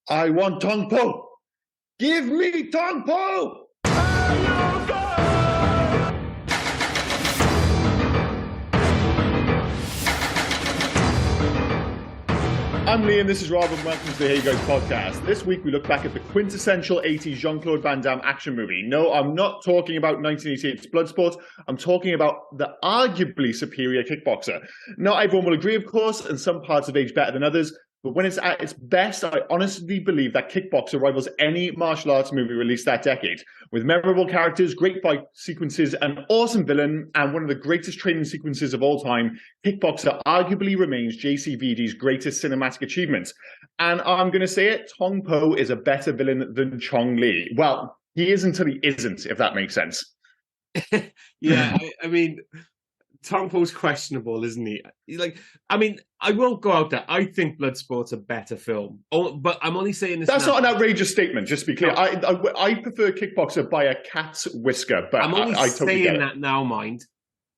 I want Tong Po. Give me Tong Po. I'm Lee and this is Rob and welcome to the Hey Guys podcast. This week we look back at the quintessential 80s Jean-Claude Van Damme action movie. No, I'm not talking about 1988's Bloodsport. I'm talking about the arguably superior Kickboxer. Not everyone will agree, of course, and some parts have aged better than others. But when it's at its best, I honestly believe that Kickboxer rivals any martial arts movie released that decade. With memorable characters, great fight sequences, an awesome villain, and one of the greatest training sequences of all time, Kickboxer arguably remains JCVD's greatest cinematic achievement. And I'm going to say it, Tong Po is a better villain than Chong Li. Well, he is until he isn't, if that makes sense. Yeah, I mean... Tong Po's questionable, isn't he? I won't go out there. I think Bloodsport's a better film. But I'm only saying this. That's not an outrageous statement, just to be clear. No. I prefer Kickboxer by a cat's whisker, but I'm only I totally saying that now, mind.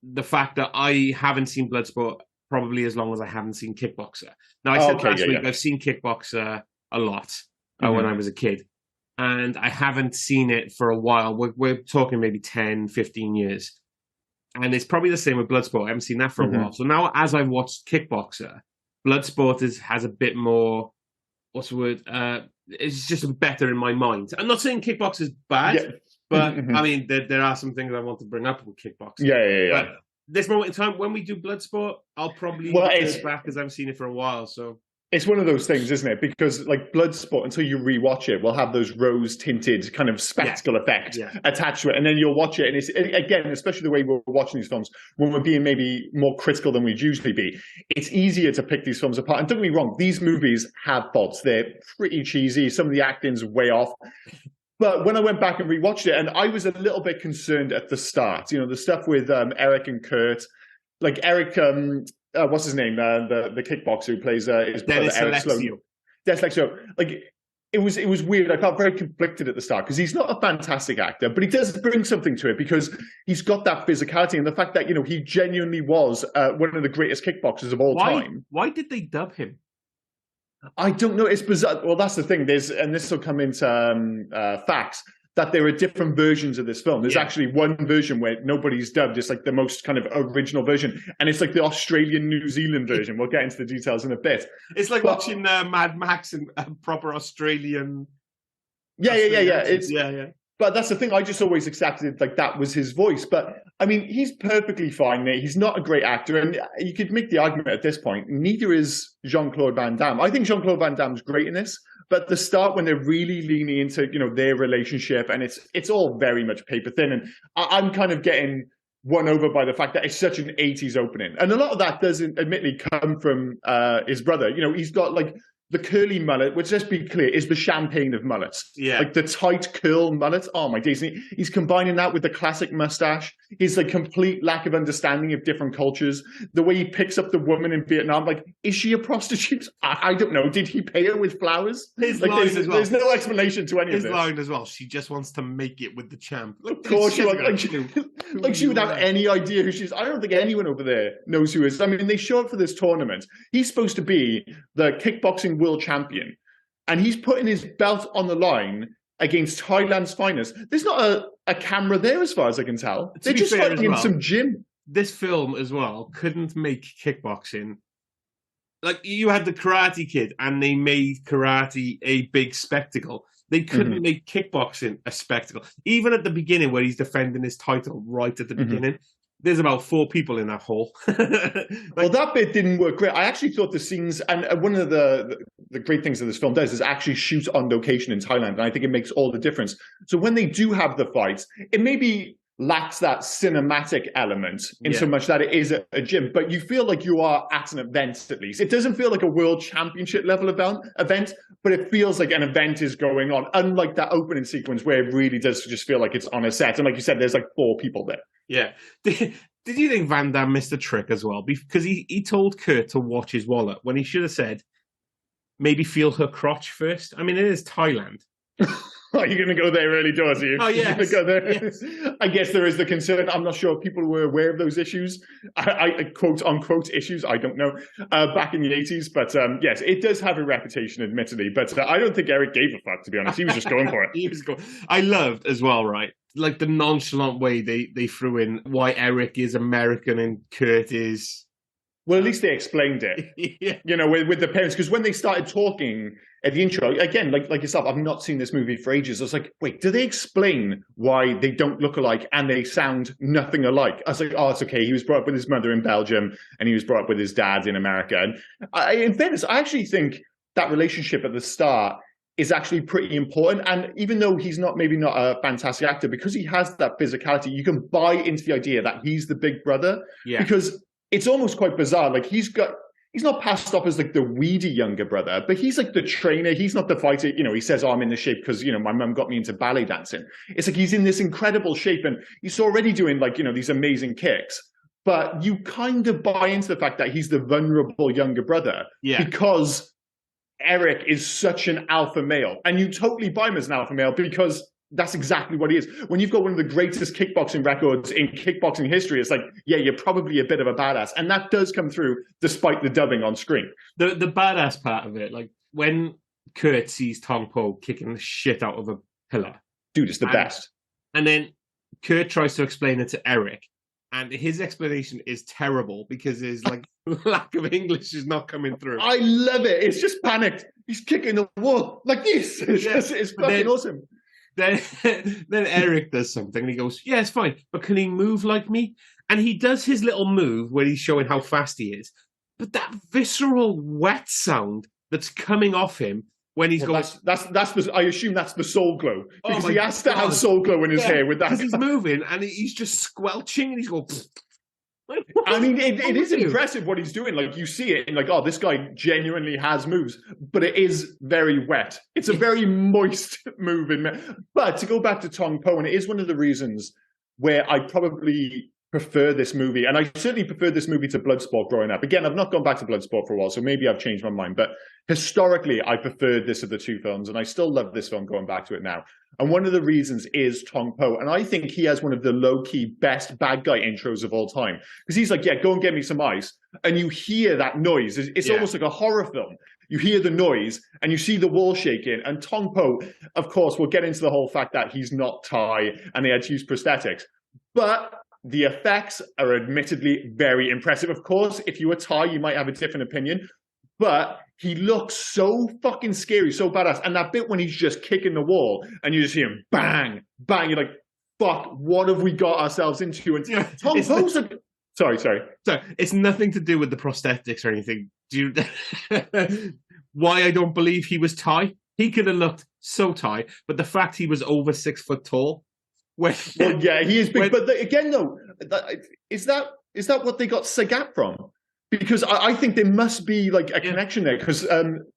The fact that I haven't seen Bloodsport probably as long as I haven't seen Kickboxer. Now, I said last week I've seen Kickboxer a lot when I was a kid. And I haven't seen it for a while. We're talking maybe 10, 15 years. And it's probably the same with Bloodsport. I haven't seen that for a while. So now, as I've watched Kickboxer, Bloodsport has a bit more, what's the word? It's just better in my mind. I'm not saying Kickboxer is bad, but I mean, there are some things I want to bring up with Kickboxer. Yeah. But this moment in time, when we do Bloodsport, I'll probably go back because I haven't seen it for a while. So it's one of those things, isn't it? Because like Bloodsport, until you rewatch it, will have those rose-tinted kind of spectacle effect attached to it. And then you'll watch it. And it's, again, especially the way we're watching these films, when we're being maybe more critical than we'd usually be, it's easier to pick these films apart. And don't get me wrong, these movies have faults. They're pretty cheesy. Some of the acting's way off. But when I went back and rewatched it, and I was a little bit concerned at the start, the stuff with Eric and Kurt, like Eric... what's his name? The kickboxer who plays his brother Eric Sloan. Dennis Alexio. Like it was weird. I felt very conflicted at the start because he's not a fantastic actor, but he does bring something to it because he's got that physicality and the fact that he genuinely was one of the greatest kickboxers of all time. Why did they dub him? I don't know. It's bizarre. Well, that's the thing. And this will come into facts. That there are different versions of this film. There's actually one version where nobody's dubbed. It's like the most kind of original version. And it's like the Australian, New Zealand version. We'll get into the details in a bit. It's like watching Mad Max and proper Australian. Yeah. But that's the thing. I just always accepted like that was his voice. But I mean, he's perfectly fine there. He's not a great actor. And you could make the argument at this point, neither is Jean-Claude Van Damme. I think Jean-Claude Van Damme's great in this. But at the start, when they're really leaning into, their relationship, and it's all very much paper thin, and I'm kind of getting won over by the fact that it's such an 80s opening. And a lot of that doesn't admittedly come from his brother. He's got like the curly mullet, which, let's be clear, is the champagne of mullets. Yeah. Like the tight curl mullet. Oh, my days. And he's combining that with the classic mustache. His like complete lack of understanding of different cultures. The way he picks up the woman in Vietnam. Like, is she a prostitute? I don't know. Did he pay her with flowers? His like, line as well. There's no explanation to any of this. His line as well. She just wants to make it with the champ. Of course, she would have any idea who she is. I don't think anyone over there knows who is. I mean, they show up for this tournament. He's supposed to be the kickboxing world champion, and he's putting his belt on the line against Thailand's finest. There's not a camera there as far as I can tell. They're just fighting in some gym. This film as well couldn't make kickboxing. Like, you had the Karate Kid and they made karate a big spectacle. They couldn't make kickboxing a spectacle. Even at the beginning where he's defending his title right at the beginning, there's about 4 people in that hall. Well, that bit didn't work great. I actually thought the scenes, and one of the great things that this film does is actually shoot on location in Thailand, and I think it makes all the difference. So when they do have the fights, it maybe lacks that cinematic element in so much that it is a gym, but you feel like you are at an event at least. It doesn't feel like a world championship level event, but it feels like an event is going on, unlike that opening sequence where it really does just feel like it's on a set. And like you said, there's like 4 people there. Yeah. Did you think Van Damme missed a trick as well? Because he told Kurt to watch his wallet when he should have said, maybe feel her crotch first. I mean, it is Thailand. Are you going to go there early doors? Are you? Oh, yes. Go there? Yes. I guess there is the concern. I'm not sure if people were aware of those issues. I quote unquote issues. I don't know. Back in the 80s. But yes, it does have a reputation, admittedly. But I don't think Eric gave a fuck, to be honest. He was just going for it. He was going. I loved as well, right? Like the nonchalant way they threw in why Eric is American and Kurt is. Well, at least they explained it, Yeah. You know, with the parents. Because when they started talking at the intro, again, like yourself, I've not seen this movie for ages. I was like, wait, do they explain why they don't look alike and they sound nothing alike? I was like, oh, it's okay. He was brought up with his mother in Belgium and he was brought up with his dad in America. And in fairness, I actually think that relationship at the start is actually pretty important. And even though he's maybe not a fantastic actor, because he has that physicality, you can buy into the idea that he's the big brother. Yeah. Because it's almost quite bizarre. Like he's not passed off as like the weedy younger brother, but he's like the trainer. He's not the fighter. You know, he says, oh, I'm in the shape because, you know, my mum got me into ballet dancing. It's like he's in this incredible shape and he's already doing like, you know, these amazing kicks. But you kind of buy into the fact that he's the vulnerable younger brother because Eric is such an alpha male. And you totally buy him as an alpha male because that's exactly what he is. When you've got one of the greatest kickboxing records in kickboxing history, it's like, yeah, you're probably a bit of a badass. And that does come through despite the dubbing on screen. The badass part of it, like when Kurt sees Tong Po kicking the shit out of a pillar. Dude, it's the best. And then Kurt tries to explain it to Eric. And his explanation is terrible because his like lack of English is not coming through. I love it. It's just panicked. He's kicking the wall like this. It's fucking awesome. Then Eric does something and he goes, yeah, it's fine, but can he move like me? And he does his little move where he's showing how fast he is. But that visceral wet sound that's coming off him when he's going... That's I assume that's the soul glow. Because he has to have soul glow in his hair with that. Because he's moving and he's just squelching and he's going... I mean, it is impressive what he's doing. Like, you see it and like, oh, this guy genuinely has moves, but it is very wet. It's a very moist move. But to go back to Tong Po, and it is one of the reasons where I probably prefer this movie, and I certainly preferred this movie to Bloodsport growing up. Again, I've not gone back to Bloodsport for a while, so maybe I've changed my mind. But historically, I preferred this of the two films, and I still love this film going back to it now. And one of the reasons is Tong Po. And I think he has one of the low-key best bad guy intros of all time. Because he's like, yeah, go and get me some ice. And you hear that noise. It's almost like a horror film. You hear the noise and you see the wall shaking. And Tong Po, of course, we'll get into the whole fact that he's not Thai and they had to use prosthetics. But the effects are admittedly very impressive. Of course, if you were Thai, you might have a different opinion. But he looks so fucking scary, so badass. And that bit when he's just kicking the wall and you just see him bang, bang. You're like, fuck, what have we got ourselves into? And Tong Po's Sorry. So it's nothing to do with the prosthetics or anything. Why I don't believe he was Thai? He could have looked so Thai, but the fact he was over 6 foot tall. Well, yeah, he is big. But again, though, is that what they got Sagat from? Because I think there must be like a connection there. Because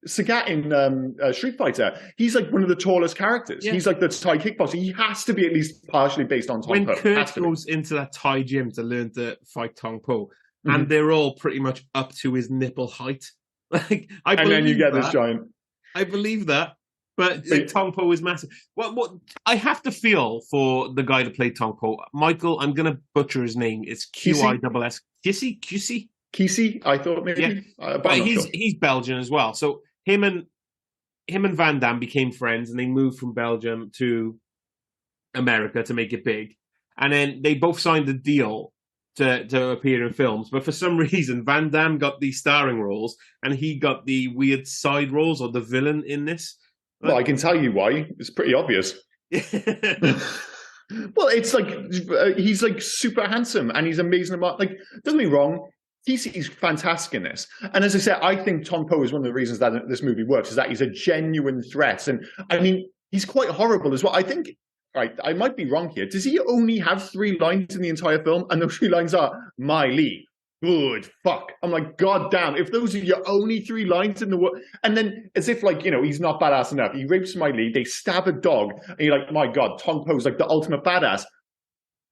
Sagat in Street Fighter, he's like one of the tallest characters. Yeah. He's like the Thai kickboxer. He has to be at least partially based on Tong Po. When Kurt goes into that Thai gym to learn to fight Tong Po, and they're all pretty much up to his nipple height. Like, and then you get this giant. I believe that. But Tong Po is massive. What I have to feel for the guy that played Tong Po, Michael, I'm going to butcher his name. It's Qiss. Kissy, I thought maybe. Yeah. But he's Belgian as well. So him and Van Damme became friends and they moved from Belgium to America to make it big. And then they both signed a deal to appear in films. But for some reason, Van Damme got the starring roles and he got the weird side roles or the villain in this. Well, I can tell you why. It's pretty obvious. Well, it's like he's like super handsome and he's amazing about, like, don't get me wrong, he's fantastic in this. And as I said, I think Tong Po is one of the reasons that this movie works, is that he's a genuine threat. And I mean, he's quite horrible as well. I think, right, I might be wrong here. Does he only have 3 lines in the entire film? And those 3 lines are, my Lee. Good fuck. I'm like, God damn, if those are your only 3 lines in the world. And then as if like, you know, he's not badass enough. He rapes my Lee, they stab a dog, and you're like, my God, Tong Po's like the ultimate badass.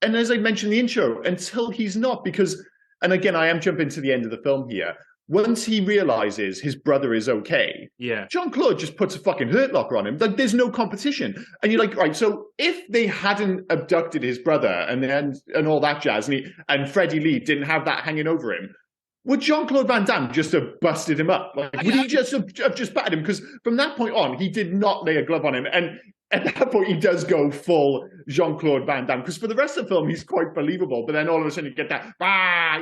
And as I mentioned in the intro, until he's not, because, and again, I am jumping to the end of the film here, once he realizes his brother is okay, Jean-Claude just puts a fucking hurt locker on him. Like, there's no competition. And you're like, right, so if they hadn't abducted his brother and all that jazz, and Freddie Lee didn't have that hanging over him, would Jean-Claude Van Damme just have busted him up? Like, would he just have just battered him? Because from that point on, he did not lay a glove on him. And at that point, he does go full Jean-Claude Van Damme. Because for the rest of the film, he's quite believable. But then all of a sudden, you get that,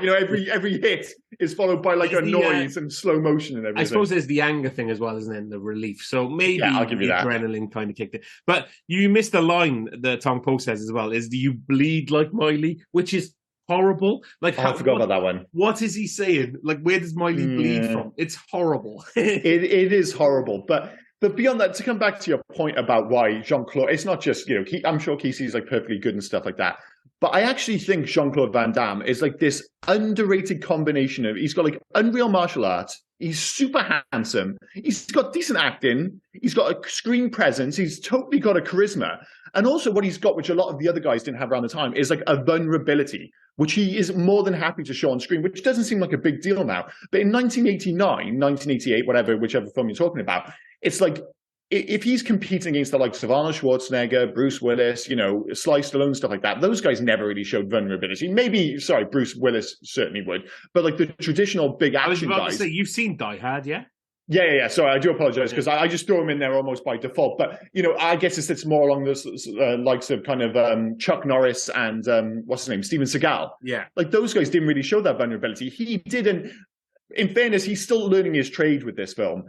every hit is followed by like a noise and slow motion and everything. I suppose there's the anger thing as well, isn't it? And the relief. So maybe I'll give you that. Adrenaline kind of kicked in. But you missed a line that Tong Po says as well, is, do you bleed like Miley? Which is horrible. Like, I forgot about that one. What is he saying? Like, where does Miley bleed from? It's horrible. it is horrible. But beyond that, to come back to your point about why Jean-Claude, it's not just, I'm sure Kesey's like perfectly good and stuff like that. But I actually think Jean-Claude Van Damme is like this underrated combination of, he's got like unreal martial arts. He's super handsome. He's got decent acting. He's got a screen presence. He's totally got a charisma. And also what he's got, which a lot of the other guys didn't have around the time, is like a vulnerability, which he is more than happy to show on screen, which doesn't seem like a big deal now. But in 1989, 1988, whichever film you're talking about, it's like, if he's competing against the likes of Arnold Schwarzenegger, Bruce Willis, Sly Stallone, stuff like that, those guys never really showed vulnerability. Bruce Willis certainly would, but like the traditional big action guys. I was about to say, you've seen Die Hard, yeah? Yeah. Sorry, I do apologize because I just throw him in there almost by default. But I guess it sits more along the likes of kind of Chuck Norris and what's his name, Steven Seagal. Yeah, like those guys didn't really show that vulnerability. He didn't. In fairness, he's still learning his trade with this film.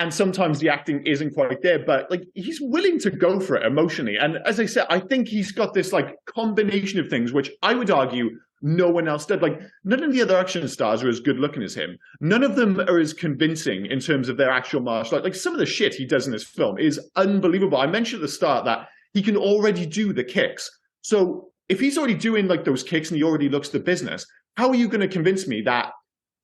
And sometimes the acting isn't quite there, but like he's willing to go for it emotionally. And as I said, I think he's got this like combination of things, which I would argue no one else did. Like none of the other action stars are as good looking as him. None of them are as convincing in terms of their actual martial art. Like some of the shit he does in this film is unbelievable. I mentioned at the start that he can already do the kicks. So if he's already doing like those kicks and he already looks the business, how are you going to convince me that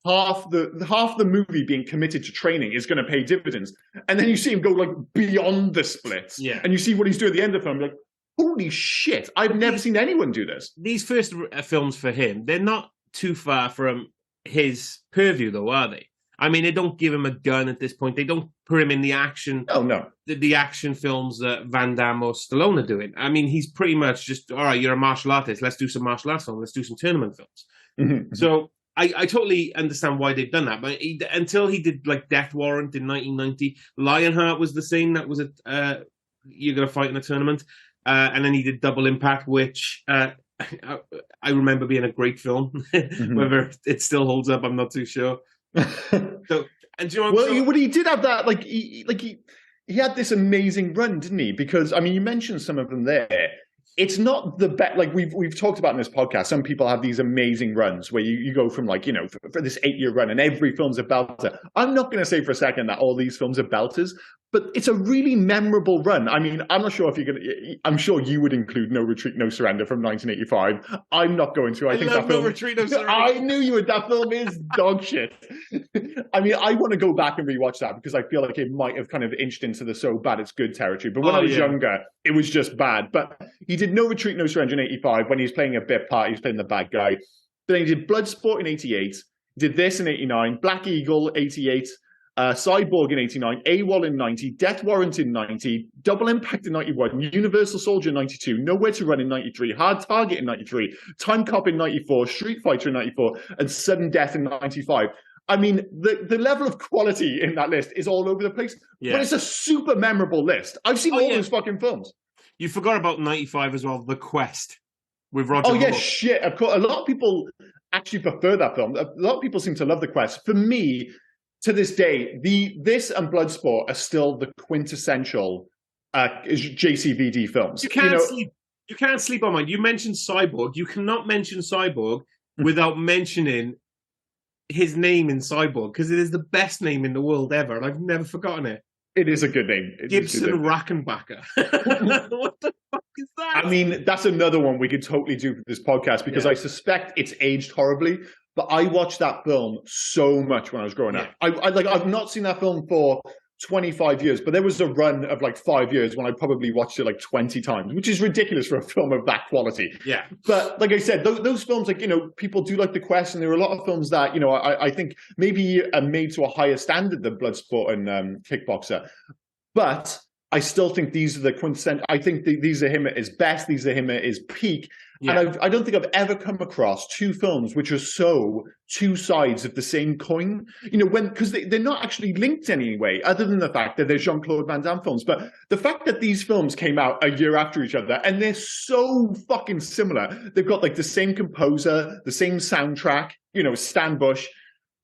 half the movie being committed to training is going to pay dividends? And then you see him go like beyond the splits. Yeah. And you see what he's doing at the end of the film, like, holy shit, I've never seen anyone do this. These first films for him, they're not too far from his purview though, are they? I mean, they don't give him a gun at this point. They don't put him in the action. Oh, no. The action films that Van Damme or Stallone are doing. I mean, he's pretty much just, all right, you're a martial artist. Let's do some martial arts films. Let's do some tournament films. Mm-hmm. So I totally understand why they've done that. But until he did like Death Warrant in 1990, Lionheart was the same. That was you're going to fight in a tournament. And then he did Double Impact, which I remember being a great film. Mm-hmm. Whether it still holds up, I'm not too sure. So, and do you know what he did have that, he had this amazing run, didn't he? Because I mean, you mentioned some of them there. It's not the best. Like we've talked about in this podcast, some people have these amazing runs where you go from for this 8-year run and every film's a belter. I'm not going to say for a second that all these films are belters, but it's a really memorable run. I mean, I'm not sure if you're going to. I'm sure you would include No Retreat, No Surrender from 1985. I'm not going to. I think that film. No Retreat, No Surrender. I knew you would. That film is dog shit. I mean, I want to go back and rewatch that because I feel like it might have kind of inched into the so bad it's good territory. But when I was younger, it was just bad. But he did No Retreat, No Surrender in 85 when he was playing a bit part. He was playing the bad guy. Then he did Bloodsport in 88. Did this in 89. Black Eagle 88. Cyborg in 89, AWOL in 90, Death Warrant in 90, Double Impact in 91, Universal Soldier in 92, Nowhere to Run in 93, Hard Target in 93, Time Cop in 94, Street Fighter in 94, and Sudden Death in 95. I mean, the level of quality in that list is all over the place, but it's a super memorable list. I've seen all those fucking films. You forgot about 95 as well, The Quest with Roger Moore. Yeah, shit. Of course, a lot of people actually prefer that film. A lot of people seem to love The Quest. For me, to this day, this and Bloodsport are still the quintessential JCVD films. You can't sleep. You can't sleep on mine. You mentioned Cyborg. You cannot mention Cyborg without mentioning his name in Cyborg because it is the best name in the world ever, and I've never forgotten it. It is a good name. Gibson Rackenbacker. What the fuck is that? I mean, that's another one we could totally do for this podcast because I suspect it's aged horribly. But I watched that film so much when I was growing up. I've not seen that film for 25 years, but there was a run of like 5 years when I probably watched it like 20 times, which is ridiculous for a film of that quality. Yeah. But like I said, those films, like, people do like the Quest, and there are a lot of films that, I think maybe are made to a higher standard than Bloodsport and Kickboxer. But I still think these are the quintessential. I think these are him at his best. These are him at his peak. Yeah. And I don't think I've ever come across two films which are so two sides of the same coin. Because they're not actually linked anyway, other than the fact that they're Jean-Claude Van Damme films. But the fact that these films came out a year after each other, and they're so fucking similar. They've got like the same composer, the same soundtrack. Stan Bush.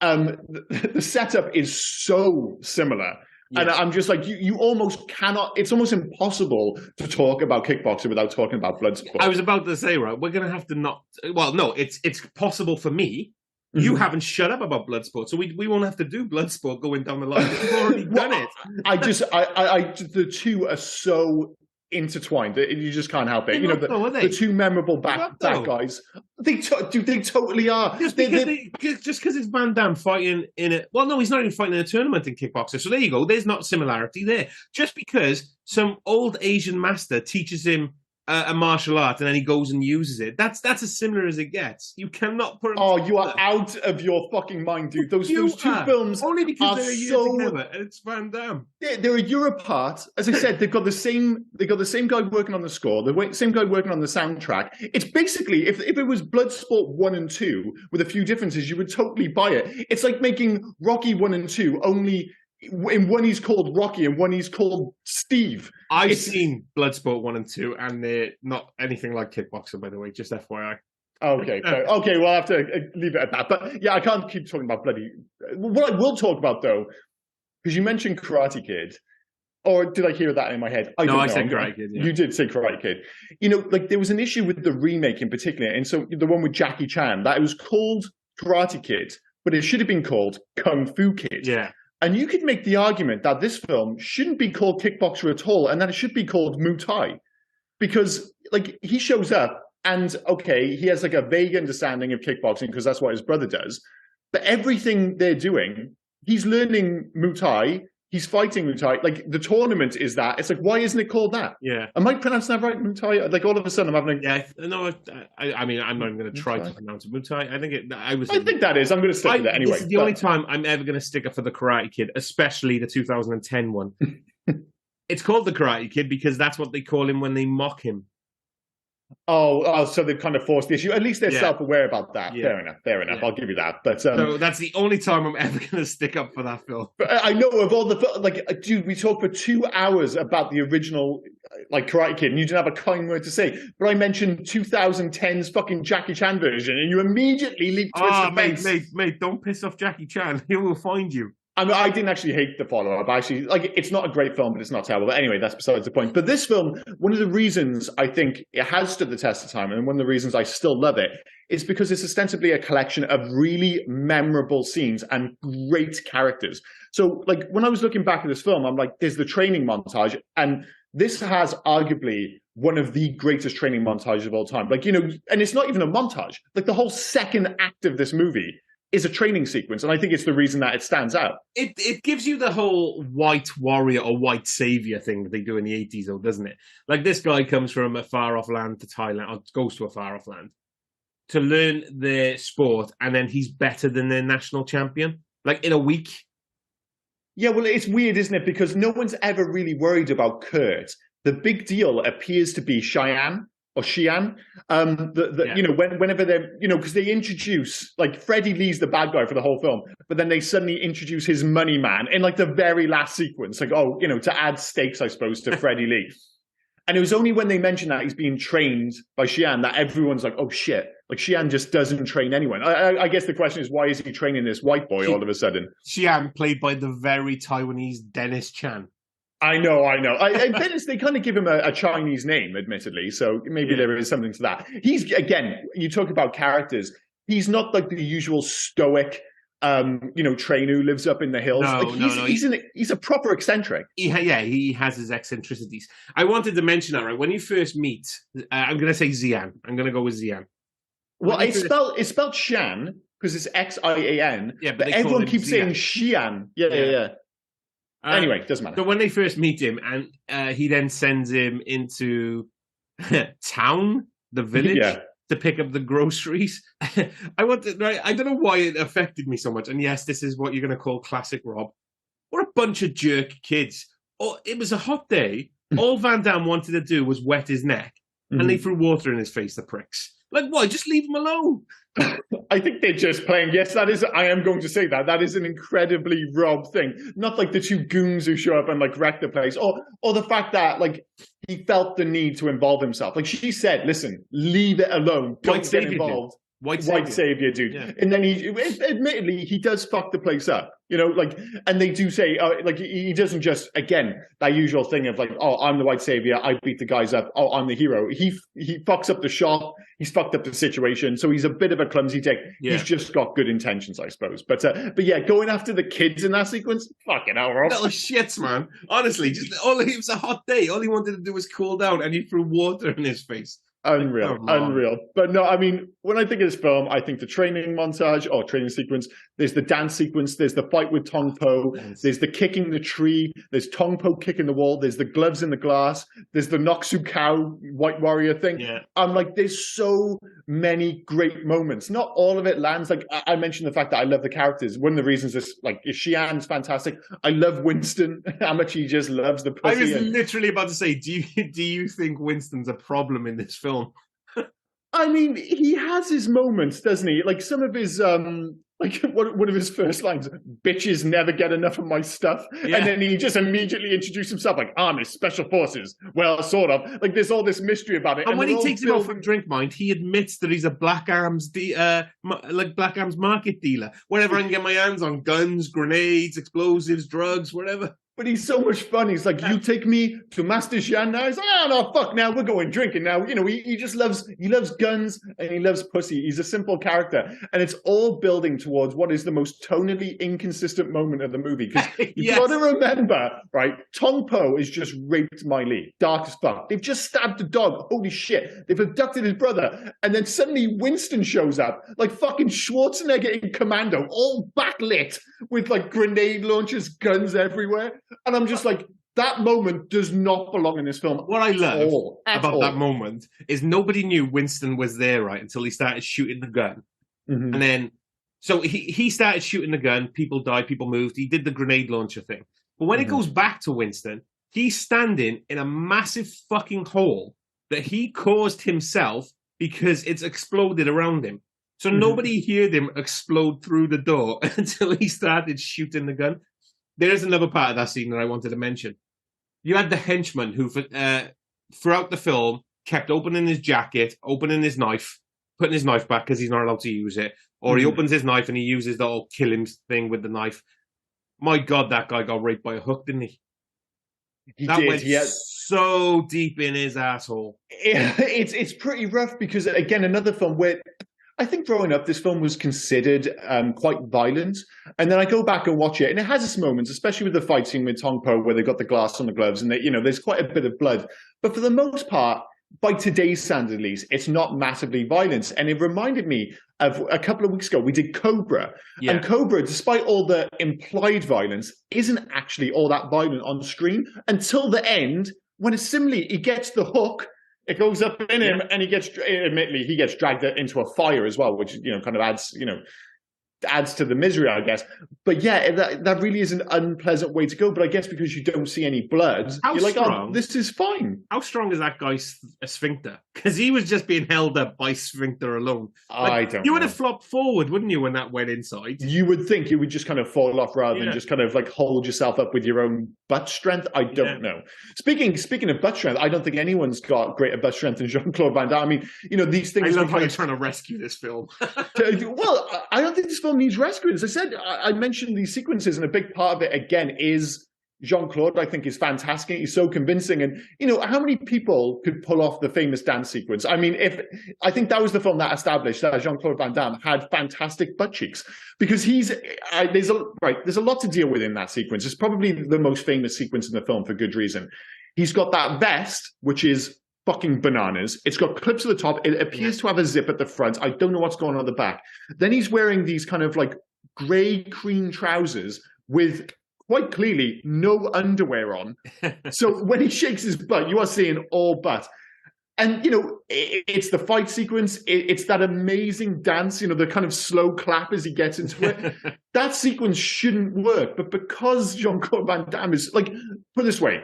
The setup is so similar. Yeah. And I'm just like, you almost cannot, it's almost impossible to talk about Kickboxer without talking about Bloodsport. I was about to say, right, we're going to have to not, well, no, it's possible for me. You haven't shut up about Bloodsport, so we won't have to do Bloodsport going down the line. We've already done it. The two are so intertwined. You just can't help it. The two memorable bad guys. They totally are. Just because it's Van Damme fighting in it. Well, no, he's not even fighting in a tournament in Kickboxer. So there you go. There's not similarity there. Just because some old Asian master teaches him a martial art and then he goes and uses it. That's as similar as it gets. You cannot put. You are out of your fucking mind, dude. Those two films only because they're so together, and it's Van Damme. They're a year apart. As I said, they've got the same guy working on the score, the same guy working on the soundtrack. It's basically if it was Bloodsport 1 and 2 with a few differences, you would totally buy it. It's like making Rocky 1 and 2 only. In one he's called Rocky and one he's called Steve. I've seen Bloodsport 1 and 2, and they're not anything like Kickboxer, by the way, just FYI. Okay, well, I have to leave it at that. But yeah, I can't keep talking about bloody... What I will talk about, though, because you mentioned Karate Kid, or did I hear that in my head? I said Karate Kid, yeah. You did say Karate Kid. There was an issue with the remake in particular, and so the one with Jackie Chan, that it was called Karate Kid, but it should have been called Kung Fu Kid. Yeah. And you could make the argument that this film shouldn't be called Kickboxer at all, and that it should be called Muay Thai. Because, he shows up, and, okay, he has, a vague understanding of kickboxing, because that's what his brother does. But everything they're doing, he's learning Muay Thai, he's fighting Muay Thai. The tournament is that. It's why isn't it called that? Yeah. Am I pronouncing that right, Muay Thai? All of a sudden I'm having I mean, I'm not even going to try to pronounce it. Muay Thai, I think that is. I'm going to stick with it anyway. This is the only time I'm ever going to stick up for the Karate Kid, especially the 2010 one. It's called the Karate Kid because that's what they call him when they mock him. Oh, so they've kind of forced the issue. At least they're self-aware about that. Yeah. Fair enough. Yeah. I'll give you that. But so that's the only time I'm ever going to stick up for that film. But I know of all the dude, we talked for 2 hours about the original Karate Kid, and you didn't have a kind word to say. But I mentioned 2010's fucking Jackie Chan version, and you immediately leaped to his face. Mate, don't piss off Jackie Chan. He will find you. I mean, I didn't actually hate the follow-up. Actually, it's not a great film, but it's not terrible. But anyway, that's besides the point. But this film, one of the reasons I think it has stood the test of time, and one of the reasons I still love it, is because it's ostensibly a collection of really memorable scenes and great characters. So, when I was looking back at this film, I'm like, there's the training montage, and this has arguably one of the greatest training montages of all time. And it's not even a montage. The whole second act of this movie is a training sequence, and I think it's the reason that it stands out. It gives you the whole white warrior or white savior thing that they do in the 80s, though, doesn't it? This guy comes from a far-off land to Thailand, or goes to a far-off land, to learn their sport, and then he's better than their national champion, in a week. Yeah, well, it's weird, isn't it? Because no one's ever really worried about Kurt. The big deal appears to be Cheyenne, or Xian, whenever they're, because they introduce, Freddie Lee's the bad guy for the whole film, but then they suddenly introduce his money man in, the very last sequence, to add stakes, I suppose, to Freddie Lee. And it was only when they mentioned that he's being trained by Xian that everyone's like, oh, shit, Xian just doesn't train anyone. I guess the question is, why is he training this white boy all of a sudden? Xian, played by the very Taiwanese Dennis Chan. I know. Dennis, they kind of give him a Chinese name, admittedly, so maybe there is something to that. He's, again, you talk about characters, he's not the usual stoic, trainer who lives up in the hills. He's a proper eccentric. He has his eccentricities. I wanted to mention that, right? When you first meet, I'm going to say Xian. I'm going to go with Xian. Well, it's spelled Shan, because it's Xian, but everyone keeps saying Xian. Yeah. Anyway, doesn't matter. So when they first meet him, and he then sends him into town, the village, to pick up the groceries. I don't know why it affected me so much. And yes, this is what you're going to call classic Rob. What a bunch of jerk kids. Oh, it was a hot day. All Van Damme wanted to do was wet his neck. And they threw water in his face, the pricks. Like, why? Just leave him alone. I think they're just playing. Yes, I am going to say that. That is an incredibly Rob thing. Not like the two goons who show up and like wreck the place. Or the fact that like he felt the need to involve himself. Like she said, listen, leave it alone. Don't get involved. White savior, dude. Yeah. And then admittedly, he does fuck the place up, like, and they do say, like, he doesn't just, again, that usual thing of like, oh, I'm the white savior, I beat the guys up, oh, I'm the hero. He fucks up the shop, he's fucked up the situation, so he's a bit of a clumsy dick. Yeah. He's just got good intentions, I suppose. But yeah, going after the kids in that sequence, fucking hell, Rob. Little shits, man. Honestly, it was a hot day. All he wanted to do was cool down, and he threw water in his face. Unreal. But no, I mean, when I think of this film, I think the training montage or training sequence, there's the dance sequence, there's the fight with Tong Po, there's the kicking the tree, there's Tong Po kicking the wall, there's the gloves in the glass, there's the Noxu Cow White Warrior thing. Yeah. I'm like, there's so many great moments. Not all of it lands. Like I mentioned the fact that I love the characters. One of the reasons is like Xian's fantastic. I love Winston, how much he just loves the pussy. I was literally about to say, do you think Winston's a problem in this film? I mean, he has his moments, doesn't he? Like some of his, like one of his first lines, "Bitches never get enough of my stuff," and then he just immediately introduced himself, like, "I'm his special forces." Well, sort of. Like there's all this mystery about it. And when he takes him off from Drink Mind, he admits that he's a Black Arms, Black Arms market dealer. Wherever I can get my hands on guns, grenades, explosives, drugs, whatever. But he's so much fun. He's like, you take me to Master Xian now? He's like, oh, no, fuck, now we're going drinking now. He just loves guns and he loves pussy. He's a simple character. And it's all building towards what is the most tonally inconsistent moment of the movie. Because you've got to remember, right, Tong Po has just raped my lead. Dark as fuck. They've just stabbed a dog. Holy shit. They've abducted his brother. And then suddenly Winston shows up, like fucking Schwarzenegger in Commando, all backlit with like grenade launchers, guns everywhere. And I'm just like, that moment does not belong in this film. What I love about that moment is nobody knew Winston was there, right, until he started shooting the gun. Mm-hmm. And then, so he started shooting the gun, people died, people moved, he did the grenade launcher thing. But when it goes back to Winston, he's standing in a massive fucking hole that he caused himself because it's exploded around him. So nobody heard him explode through the door until he started shooting the gun. There's another part of that scene that I wanted to mention. You had the henchman who, throughout the film, kept opening his jacket, opening his knife, putting his knife back because he's not allowed to use it. Or he opens his knife and he uses the whole kill him thing with the knife. My God, that guy got raped by a hook, didn't he? That went so deep in his asshole. It's pretty rough because, again, another film where I think growing up, this film was considered quite violent. And then I go back and watch it, and it has its moments, especially with the fight scene with Tong Po, where they got the glass on the gloves, and there's quite a bit of blood. But for the most part, by today's standard at least, it's not massively violent. And it reminded me of a couple of weeks ago, we did Cobra. Yeah. And Cobra, despite all the implied violence, isn't actually all that violent on screen until the end, when similarly he gets the hook. It goes up in him, and he gets dragged into a fire as well, which kind of adds to the misery, I guess. But yeah, that really is an unpleasant way to go. But I guess because you don't see any blood, you're like, oh, this is fine. How strong is that guy's sphincter? Because he was just being held up by sphincter alone. I don't know. You would have flopped forward, wouldn't you, when that went inside? You would think it would just kind of fall off rather than just kind of like hold yourself up with your own butt strength. I don't know. Speaking of butt strength, I don't think anyone's got greater butt strength than Jean-Claude Van Damme. I mean, these things. I love how you're trying to rescue this film. Well, I don't think this film needs rescuing. As I said, I mentioned these sequences, and a big part of it, again, is Jean-Claude. I think is fantastic. He's so convincing. And, how many people could pull off the famous dance sequence? I mean, I think that was the film that established that Jean-Claude Van Damme had fantastic butt cheeks, because there's a lot to deal with in that sequence. It's probably the most famous sequence in the film for good reason. He's got that vest, which is fucking bananas. It's got clips at the top. It appears to have a zip at the front. I don't know what's going on at the back. Then he's wearing these kind of like grey cream trousers with quite clearly no underwear on. So when he shakes his butt, you are seeing all butt. And, it's the fight sequence. It's that amazing dance, the kind of slow clap as he gets into it. That sequence shouldn't work. But because Jean-Claude Van Damme is, like, put it this way,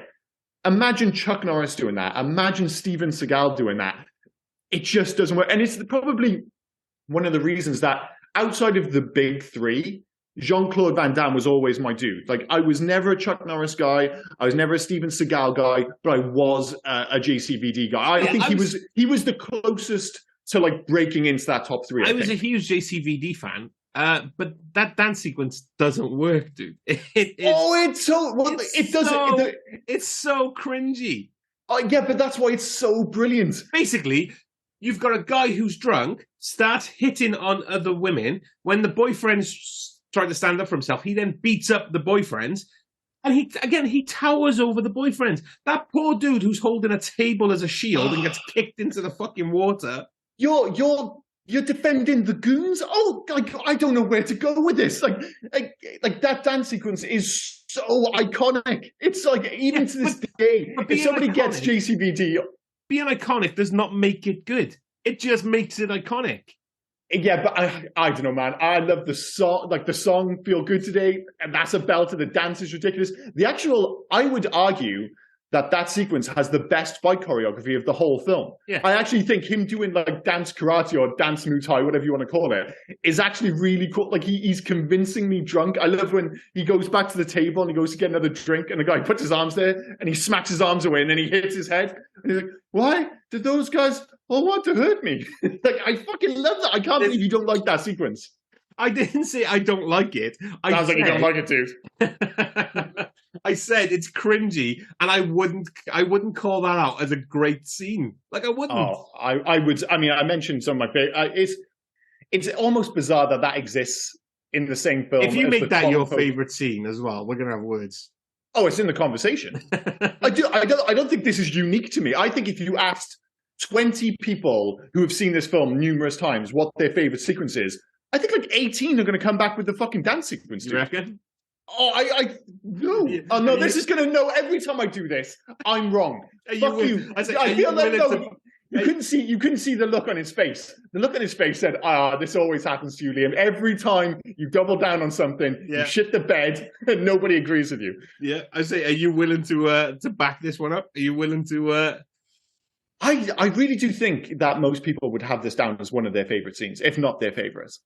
imagine Chuck Norris doing that. Imagine Steven Seagal doing that. It just doesn't work. And it's probably one of the reasons that outside of the big three, Jean-Claude Van Damme was always my dude. Like, I was never a Chuck Norris guy. I was never a Steven Seagal guy, but I was a JCVD guy. I think he was the closest to, like, breaking into that top three. I was a huge JCVD fan, but that dance sequence doesn't work, dude. It's so cringy. Yeah, but that's why it's so brilliant. Basically, you've got a guy who's drunk, starts hitting on other women. When the boyfriend's trying to stand up for himself, he then beats up the boyfriends. And he towers over the boyfriends. That poor dude who's holding a table as a shield and gets kicked into the fucking water. You're defending the goons? Oh, I don't know where to go with this. Like that dance sequence is so iconic. It's like, even to this day, if somebody gets JCVD... Being iconic does not make it good. It just makes it iconic. Yeah, but I don't know, man. I love the song. Like, the song Feel Good Today, and that's a belter. The dance is ridiculous. I would argue that sequence has the best fight choreography of the whole film. Yeah. I actually think him doing, like, dance karate or dance Muay Thai, whatever you want to call it, is actually really cool. Like, he's convincingly drunk. I love when he goes back to the table and he goes to get another drink, and the guy puts his arms there and he smacks his arms away and then he hits his head. And he's like, why did those guys all want to hurt me? Like, I fucking love that. I can't believe you don't like that sequence. I didn't say I don't like it. Sounds like you don't like it, dude. I said it's cringy, and I wouldn't call that out as a great scene. Like, I wouldn't. Oh, I would. I mean, I mentioned some of my favorite. It's almost bizarre that exists in the same film. If you make that your favorite scene as well, we're gonna have words. Oh, it's in the conversation. I don't think this is unique to me. I think if you asked 20 people who have seen this film numerous times what their favorite sequence is, I think like 18 are going to come back with the fucking dance sequence. You reckon? Oh, no. Oh, no, this is going to know every time I do this. I'm wrong. Fuck you. I feel like, no, you couldn't see the look on his face. The look on his face said, this always happens to you, Liam. Every time you double down on something, you shit the bed, and nobody agrees with you. Yeah, I say, are you willing to back this one up? Are you willing to... I really do think that most people would have this down as one of their favorite scenes, if not their favorite.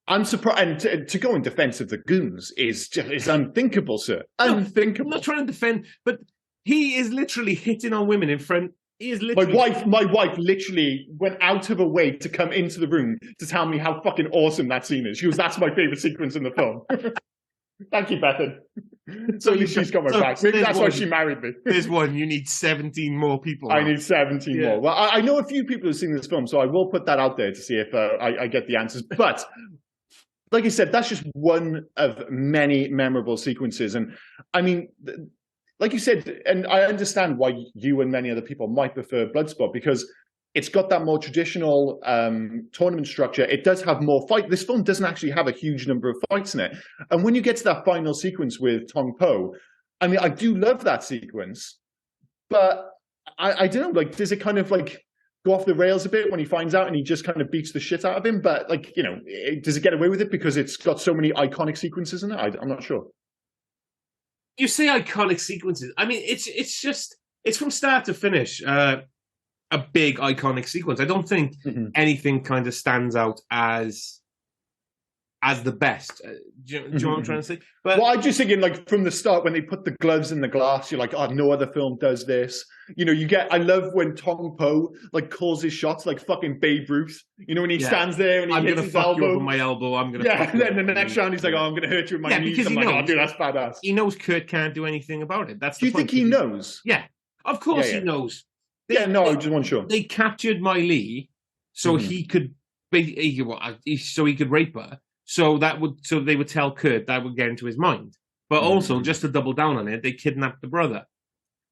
I'm surprised, and to go in defense of the goons is unthinkable, sir. Unthinkable. I'm not trying to defend, but he is literally hitting on women in front. He is literally... My wife literally went out of her way to come into the room to tell me how fucking awesome that scene is. She goes, "That's my favorite sequence in the film." Thank you, Bethan. So at least she's got my back. Maybe that's why she married me. There's one. You need 17 more people. I need 17 more. Well, I know a few people who've seen this film, so I will put that out there to see if I get the answers. But like I said, that's just one of many memorable sequences. And I mean, like you said, and I understand why you and many other people might prefer Bloodsport, because it's got that more traditional tournament structure. It does have more fight. This film doesn't actually have a huge number of fights in it. And when you get to that final sequence with Tong Po, I mean, I do love that sequence, but I don't know, like, does it kind of like go off the rails a bit when he finds out and he just kind of beats the shit out of him? But like, does it get away with it because it's got so many iconic sequences in it? I'm not sure. You say iconic sequences. I mean, it's from start to finish. A big iconic sequence. I don't think anything kind of stands out as the best. Do you know what I'm trying to say? But well, I'm just thinking, like, from the start when they put the gloves in the glass, you're like, oh, no other film does this. I love when Tong Po like calls his shots like fucking Babe Ruth. When he stands there and he hits his elbow. I'm gonna fuck you with my elbow. I'm gonna. Yeah, and then the next round he's like, oh, I'm gonna hurt you with my knees. Because I'm like, oh, dude, that's badass. He knows Kurt can't do anything about it. That's. Do you think he knows? Yeah, of course he knows. I just wasn't sure. They captured Mai Li so he could so he could rape her. So they would tell Kurt that would get into his mind. But also, just to double down on it, they kidnapped the brother.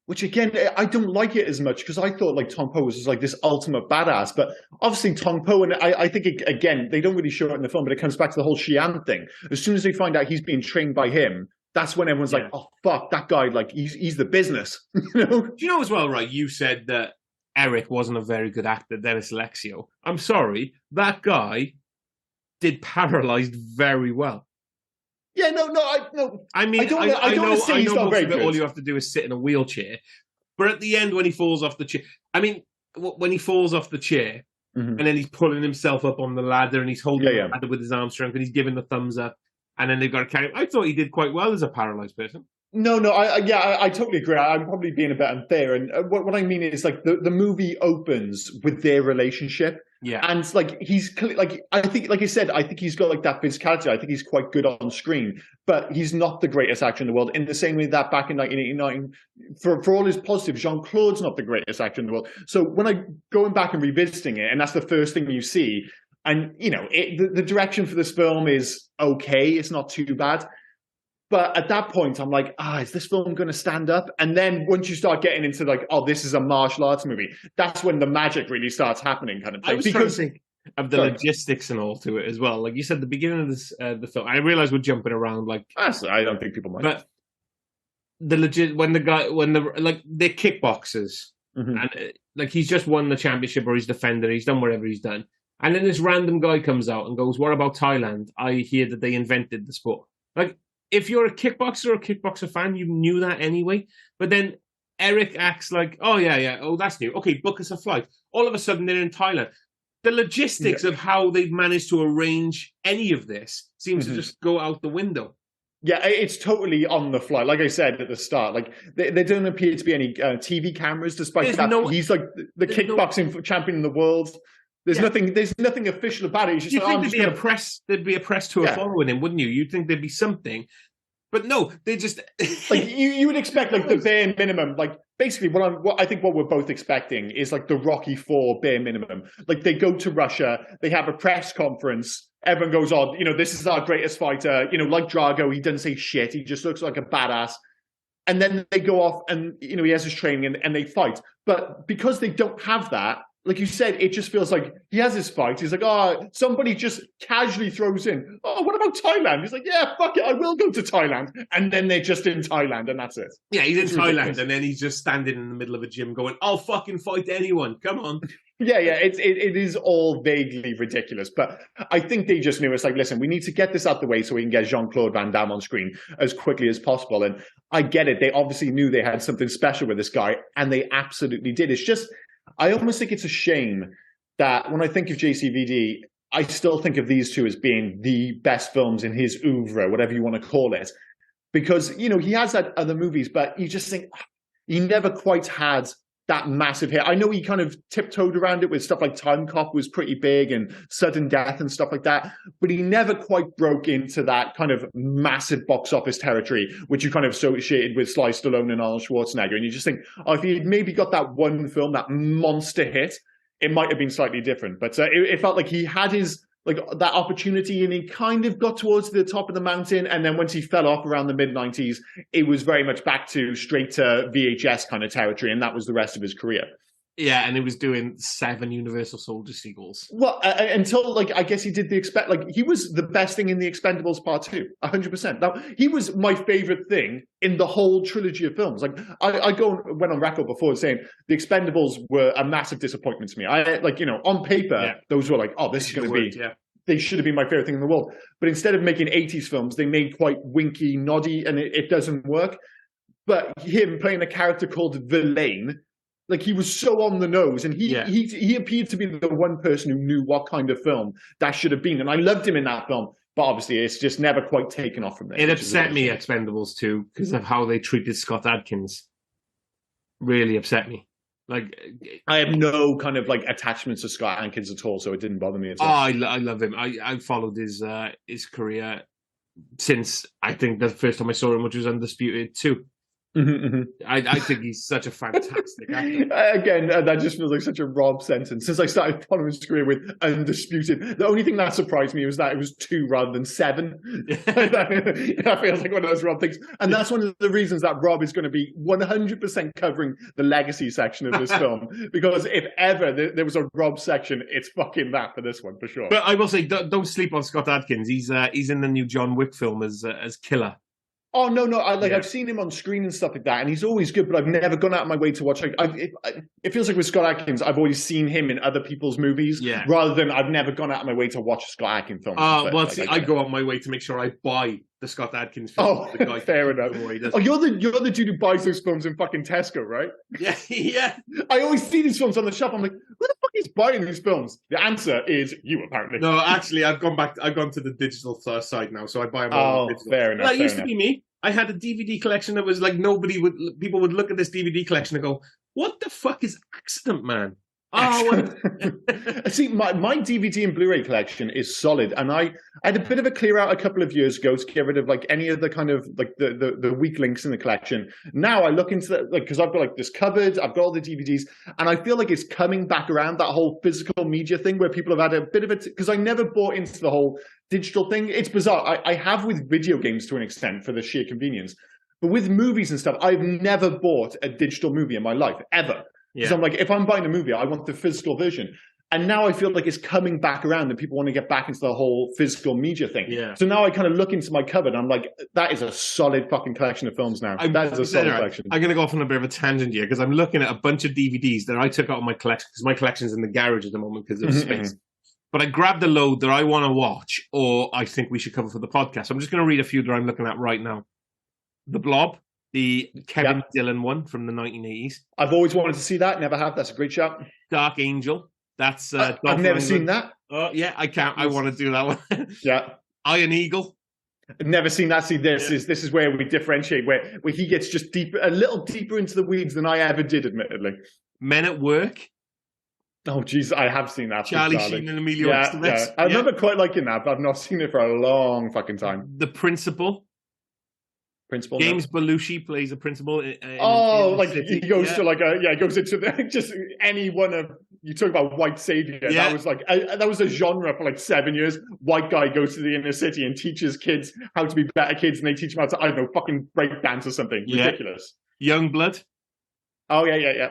Which again, I don't like it as much because I thought like Tong Po was just like this ultimate badass. But obviously Tong Po, and I think again, they don't really show it in the film, but it comes back to the whole Xi'an thing. As soon as they find out he's being trained by him, that's when everyone's like, oh, fuck, that guy, like, he's the business. You know? Do you know as well, right, you said that Eric wasn't a very good actor, Dennis Alexio. I'm sorry, that guy did Paralyzed very well. Yeah, no. I mean, I know most of it, all you have to do is sit in a wheelchair. But at the end, when he falls off the chair, I mean, when he falls off the chair, and then he's pulling himself up on the ladder, and he's holding the ladder with his arm strength, and he's giving the thumbs up, and then they've got to carry him. I thought he did quite well as a paralyzed person. No, I totally agree. I'm probably being a bit unfair, and what I mean is like the movie opens with their relationship, and like he's like, I think, like I said, I think he's got like that physicality. I think he's quite good on screen, but he's not the greatest actor in the world. In the same way that back in 1989, for all his positives, Jean-Claude's not the greatest actor in the world. So when I going back and revisiting it, and that's the first thing you see, and you know, the direction for this film is okay. It's not too bad. But at that point, I'm like, is this film going to stand up? And then once you start getting into like, oh, this is a martial arts movie, that's when the magic really starts happening, kind of thing. I was trying to think of the logistics and all to it as well. Like you said, the beginning of this, the film, I realize we're jumping around. Like, I don't think people mind. But they're kickboxers, and like he's just won the championship or he's defended, he's done whatever he's done. And then this random guy comes out and goes, "What about Thailand? I hear that they invented the sport." Like, if you're a kickboxer or a kickboxer fan, you knew that anyway. But then Eric acts like, oh, that's new. Okay, book us a flight. All of a sudden, they're in Thailand. The logistics of how they've managed to arrange any of this seems to just go out the window. Yeah, it's totally on the fly. Like I said at the start, like there don't appear to be any TV cameras, despite that he's like the kickboxing champion in the world. There's nothing official about it. It's just you think there'd be a press tour following him, wouldn't you? You'd think there'd be something. But no, they just like you would expect like the bare minimum. Like basically what I think what we're both expecting is like the Rocky IV bare minimum. Like they go to Russia, they have a press conference, everyone goes on, you know, this is our greatest fighter, you know, like Drago, he doesn't say shit, he just looks like a badass. And then they go off and, you know, he has his training and they fight. But because they don't have that, like you said, it just feels like he has his fight. He's like, somebody just casually throws in, what about Thailand? He's like, yeah, fuck it, I will go to Thailand. And then they're just in Thailand, and that's it. Yeah, he's in Thailand, and then he's just standing in the middle of a gym going, I'll fucking fight anyone, come on. Yeah, it is all vaguely ridiculous. But I think they just knew, it's like, listen, we need to get this out the way so we can get Jean-Claude Van Damme on screen as quickly as possible. And I get it. They obviously knew they had something special with this guy, and they absolutely did. It's just, I almost think it's a shame that when I think of JCVD, I still think of these two as being the best films in his oeuvre, whatever you want to call it. Because, you know, he has had other movies, but you just think he never quite had that massive hit. I know he kind of tiptoed around it with stuff like Time Cop was pretty big and Sudden Death and stuff like that, but he never quite broke into that kind of massive box office territory, which you kind of associated with Sly Stallone and Arnold Schwarzenegger. And you just think, if he had maybe got that one film, that monster hit, it might have been slightly different. But it felt like he had his, like that opportunity, and he kind of got towards the top of the mountain, and then once he fell off around the mid-90s, it was very much back to straight to VHS kind of territory, and that was the rest of his career. Yeah, and he was doing 7 Universal Soldier sequels. Well, until, like, I guess he did he was the best thing in the Expendables Part 2, 100%. Now, he was my favorite thing in the whole trilogy of films. Like, I went on record before saying the Expendables were a massive disappointment to me. On paper, those were like, this is going to be... Yeah. They should have been my favorite thing in the world. But instead of making 80s films, they made quite winky, noddy, and it doesn't work. But him playing a character called Verlaine, like he was so on the nose, and he appeared to be the one person who knew what kind of film that should have been. And I loved him in that film. But obviously, it's just never quite taken off from there. It upset me, Expendables 2, because of how they treated Scott Adkins. Really upset me. Like, I have no kind of like attachments to Scott Adkins at all, so it didn't bother me at all. I love him. I followed his career since I think the first time I saw him, which was Undisputed 2. I think he's such a fantastic actor. Again, that just feels like such a Rob sentence. Since I started following his career with Undisputed, the only thing that surprised me was that it was 2 rather than 7. That feels like one of those Rob things. And that's one of the reasons that Rob is going to be 100% covering the legacy section of this film. Because if ever there was a Rob section, it's fucking that for this one, for sure. But I will say, don't sleep on Scott Adkins. He's in the new John Wick film as Killer. Oh no! I've seen him on screen and stuff like that, and he's always good. But I've never gone out of my way to watch. It feels like with Scott Adkins, I've always seen him in other people's movies, rather than I've never gone out of my way to watch a Scott Adkins film. I go out of my way to make sure I buy the Scott Adkins film. Oh, the guy fair enough. Oh, you're the dude who buys those films in fucking Tesco, right? Yeah. I always see these films on the shop. I'm like, who the fuck is buying these films? The answer is you, apparently. No, actually, I've gone to the digital side now, so I buy them all on digital. Fair enough. That used to be me. I had a DVD collection that was like people would look at this DVD collection and go, "What the fuck is Accident Man?" See, my DVD and Blu-ray collection is solid, and I had a bit of a clear out a couple of years ago to get rid of like any of the kind of like the weak links in the collection. Now I look into that, like, because I've got like this cupboard, I've got all the DVDs, and I feel like it's coming back around, that whole physical media thing where people have had a bit of it, because I never bought into the whole digital thing. It's bizarre. I have with video games to an extent for the sheer convenience, but with movies and stuff, I've never bought a digital movie in my life ever. Because I'm like, if I'm buying a movie, I want the physical version. And now I feel like it's coming back around and people want to get back into the whole physical media thing. Yeah. So now I kind of look into my cupboard and I'm like, that is a solid fucking collection of films now. That is a solid collection. I'm going to go off on a bit of a tangent here because I'm looking at a bunch of DVDs that I took out of my collection because my collection's in the garage at the moment because of space. But I grabbed a load that I want to watch or I think we should cover for the podcast. So I'm just going to read a few that I'm looking at right now. The Blob. The Kevin Dillon one from the 1980s. I've always wanted to see that. Never have. That's a great shot. Dark Angel. That's I've never seen that. Oh yeah, I can't. I want to do that one. Yeah. Iron Eagle. Never seen that. See, this is where we differentiate. Where he gets just a little deeper into the weeds than I ever did, admittedly. Men at Work. Oh jeez, I have seen that. Charlie Sheen and Emilio Estevez. I remember quite liking that, but I've not seen it for a long fucking time. The Principal. James Belushi plays a principal. He goes to like goes into just any one of, you talk about white savior. Yeah. That was like that was a genre for like 7 years. White guy goes to the inner city and teaches kids how to be better kids, and they teach them how to, I don't know, fucking break dance or something ridiculous. Youngblood. Oh yeah.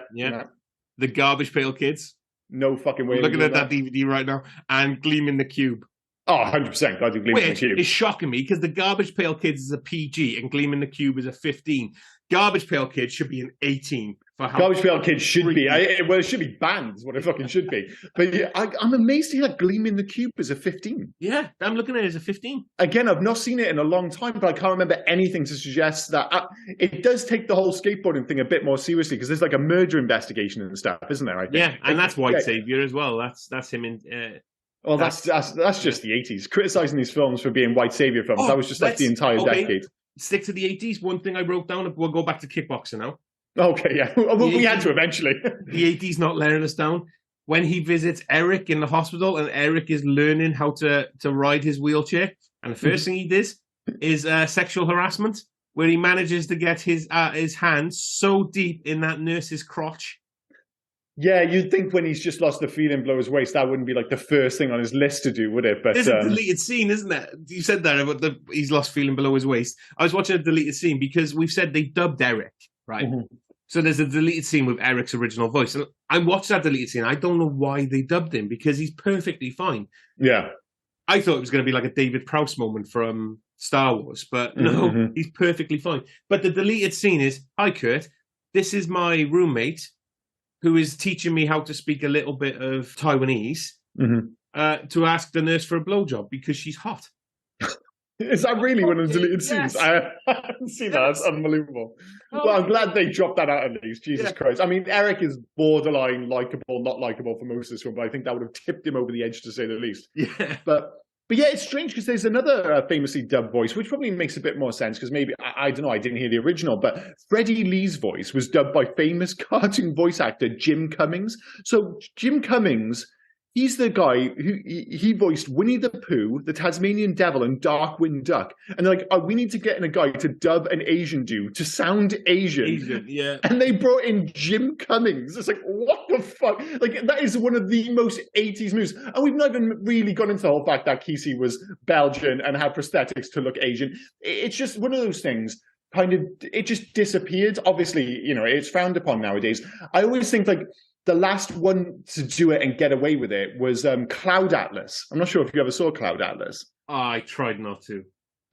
The Garbage Pail Kids. No fucking way. I'm looking at that DVD right now, and Gleam in the Cube. Oh, 100%. I do Gleam in the Cube. It's shocking me because the Garbage Pail Kids is a PG and Gleam in the Cube is a 15. Garbage Pail Kids should be an 18. Garbage Pail Kids should be. It should be banned, is what it fucking should be. But yeah, I'm amazed to hear that Gleam in the Cube is a 15. Yeah, I'm looking at it as a 15. Again, I've not seen it in a long time, but I can't remember anything to suggest that. It does take the whole skateboarding thing a bit more seriously because there's like a murder investigation and stuff, isn't there? I think. Yeah, and that's White Savior as well. That's him in... Well, that's just the 80s. Criticising these films for being white savior films, that was just like the entire decade. Stick to the 80s. One thing I wrote down, we'll go back to Kickboxer now. Okay, yeah. We had to eventually. The 80s not letting us down. When he visits Eric in the hospital and Eric is learning how to ride his wheelchair, and the first thing he does is sexual harassment, where he manages to get his hands so deep in that nurse's crotch. Yeah, you'd think when he's just lost the feeling below his waist, that wouldn't be like the first thing on his list to do, would it? But there's a deleted scene, isn't there? You said that about he's lost feeling below his waist. I was watching a deleted scene because we've said they dubbed Eric, right? Mm-hmm. So there's a deleted scene with Eric's original voice. And I watched that deleted scene. I don't know why they dubbed him because he's perfectly fine. Yeah. I thought it was going to be like a David Prowse moment from Star Wars, but no, he's perfectly fine. But the deleted scene is, hi, Kurt, this is my roommate who is teaching me how to speak a little bit of Taiwanese to ask the nurse for a blowjob because she's hot. Is that really one of the deleted scenes? I haven't seen that. That's unbelievable. Well, I'm glad they dropped that out at least. Jesus Christ. I mean, Eric is borderline likable, not likable for most of this film, but I think that would have tipped him over the edge, to say the least. Yeah. But yeah, it's strange because there's another famously dubbed voice, which probably makes a bit more sense because maybe, I don't know, I didn't hear the original, but Freddie Lee's voice was dubbed by famous cartoon voice actor Jim Cummings. So Jim Cummings, he's the guy who he voiced Winnie the Pooh, the Tasmanian Devil, and Darkwing Duck. And they're like, oh, we need to get in a guy to dub an Asian dude to sound Asian. Yeah. And they brought in Jim Cummings. It's like, what the fuck? Like, that is one of the most 80s moves. And we've not even really gone into the whole fact that Kesey was Belgian and had prosthetics to look Asian. It's just one of those things. Kind of, it just disappeared. Obviously, you know, it's frowned upon nowadays. I always think, like, the last one to do it and get away with it was Cloud Atlas. I'm not sure if you ever saw Cloud Atlas. I tried not to.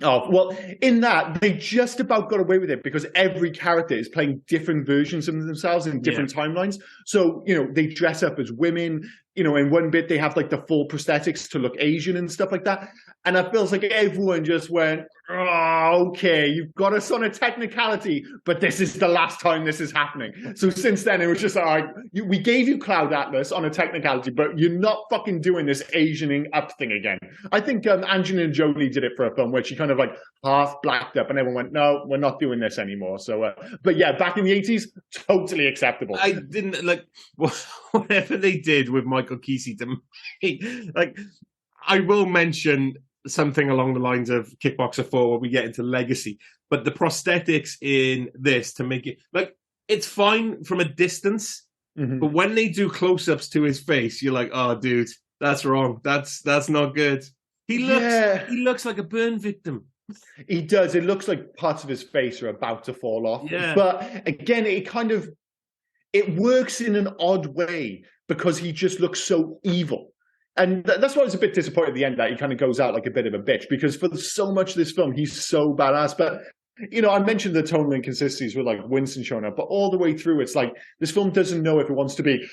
Oh, well, in that, they just about got away with it because every character is playing different versions of themselves in different timelines. So, they dress up as women. In one bit, they have like the full prosthetics to look Asian and stuff like that. And it feels like everyone just went, oh, okay, you've got us on a technicality, but this is the last time this is happening. So since then, it was just like, we gave you Cloud Atlas on a technicality, but you're not fucking doing this Asianing up thing again. I think Angelina Jolie did it for a film where she kind of like half blacked up and everyone went, no, we're not doing this anymore. So, but yeah, back in the 80s, totally acceptable. I didn't like whatever they did with Michael Kesey to me. Like, I will mention something along the lines of Kickboxer 4 when we get into legacy, but the prosthetics in this to make it like, it's fine from a distance, but when they do close-ups to his face, you're like, oh dude, that's wrong. That's not good. He looks like a burn victim. He does. It looks like parts of his face are about to fall off. Yeah. But again, it works in an odd way because he just looks so evil. And that's why I was a bit disappointed at the end that he kind of goes out like a bit of a bitch, because for so much of this film, he's so badass. But, I mentioned the tonal inconsistencies with like Winston showing up, but all the way through, it's like this film doesn't know if it wants to be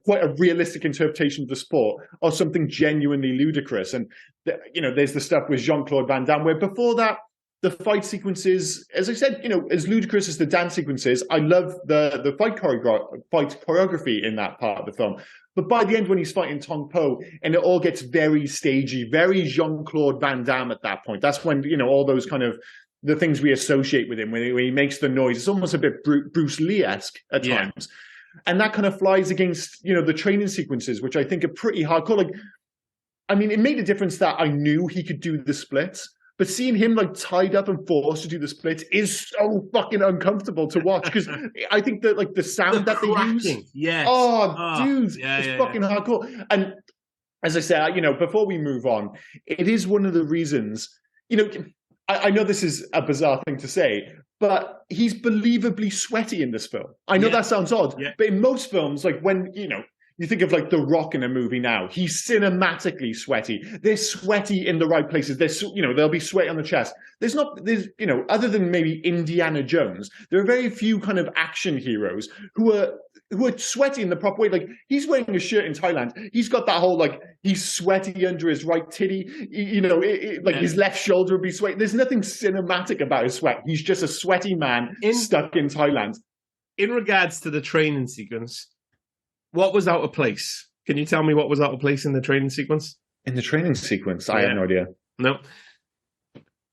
quite a realistic interpretation of the sport or something genuinely ludicrous. And, there's the stuff with Jean-Claude Van Damme, where before that, the fight sequences, as I said, as ludicrous as the dance sequences, I love the fight choreography in that part of the film. But by the end, when he's fighting Tong Po, and it all gets very stagey, very Jean-Claude Van Damme at that point. That's when, all those kind of the things we associate with him, when he makes the noise. It's almost a bit Bruce Lee-esque at times. And that kind of flies against, the training sequences, which I think are pretty hardcore. Like, I mean, it made a difference that I knew he could do the splits. But seeing him like tied up and forced to do the splits is so fucking uncomfortable to watch, because I think that like the sound that they use, dude, it's fucking hardcore. And as I said, before we move on, it is one of the reasons, I know this is a bizarre thing to say, but he's believably sweaty in this film. I know that sounds odd, but in most films, like when you think of like The Rock in a movie now, he's cinematically sweaty. They're sweaty in the right places. They'll be sweaty on the chest. There's other than maybe Indiana Jones, there are very few kind of action heroes who are sweaty in the proper way. Like, he's wearing a shirt in Thailand. He's got that whole, like, he's sweaty under his right titty. His left shoulder would be sweaty. There's nothing cinematic about his sweat. He's just a sweaty man stuck in Thailand. In regards to the training sequence, what was out of place? Can you tell me what was out of place in the training sequence? In the training sequence? I have no idea. No.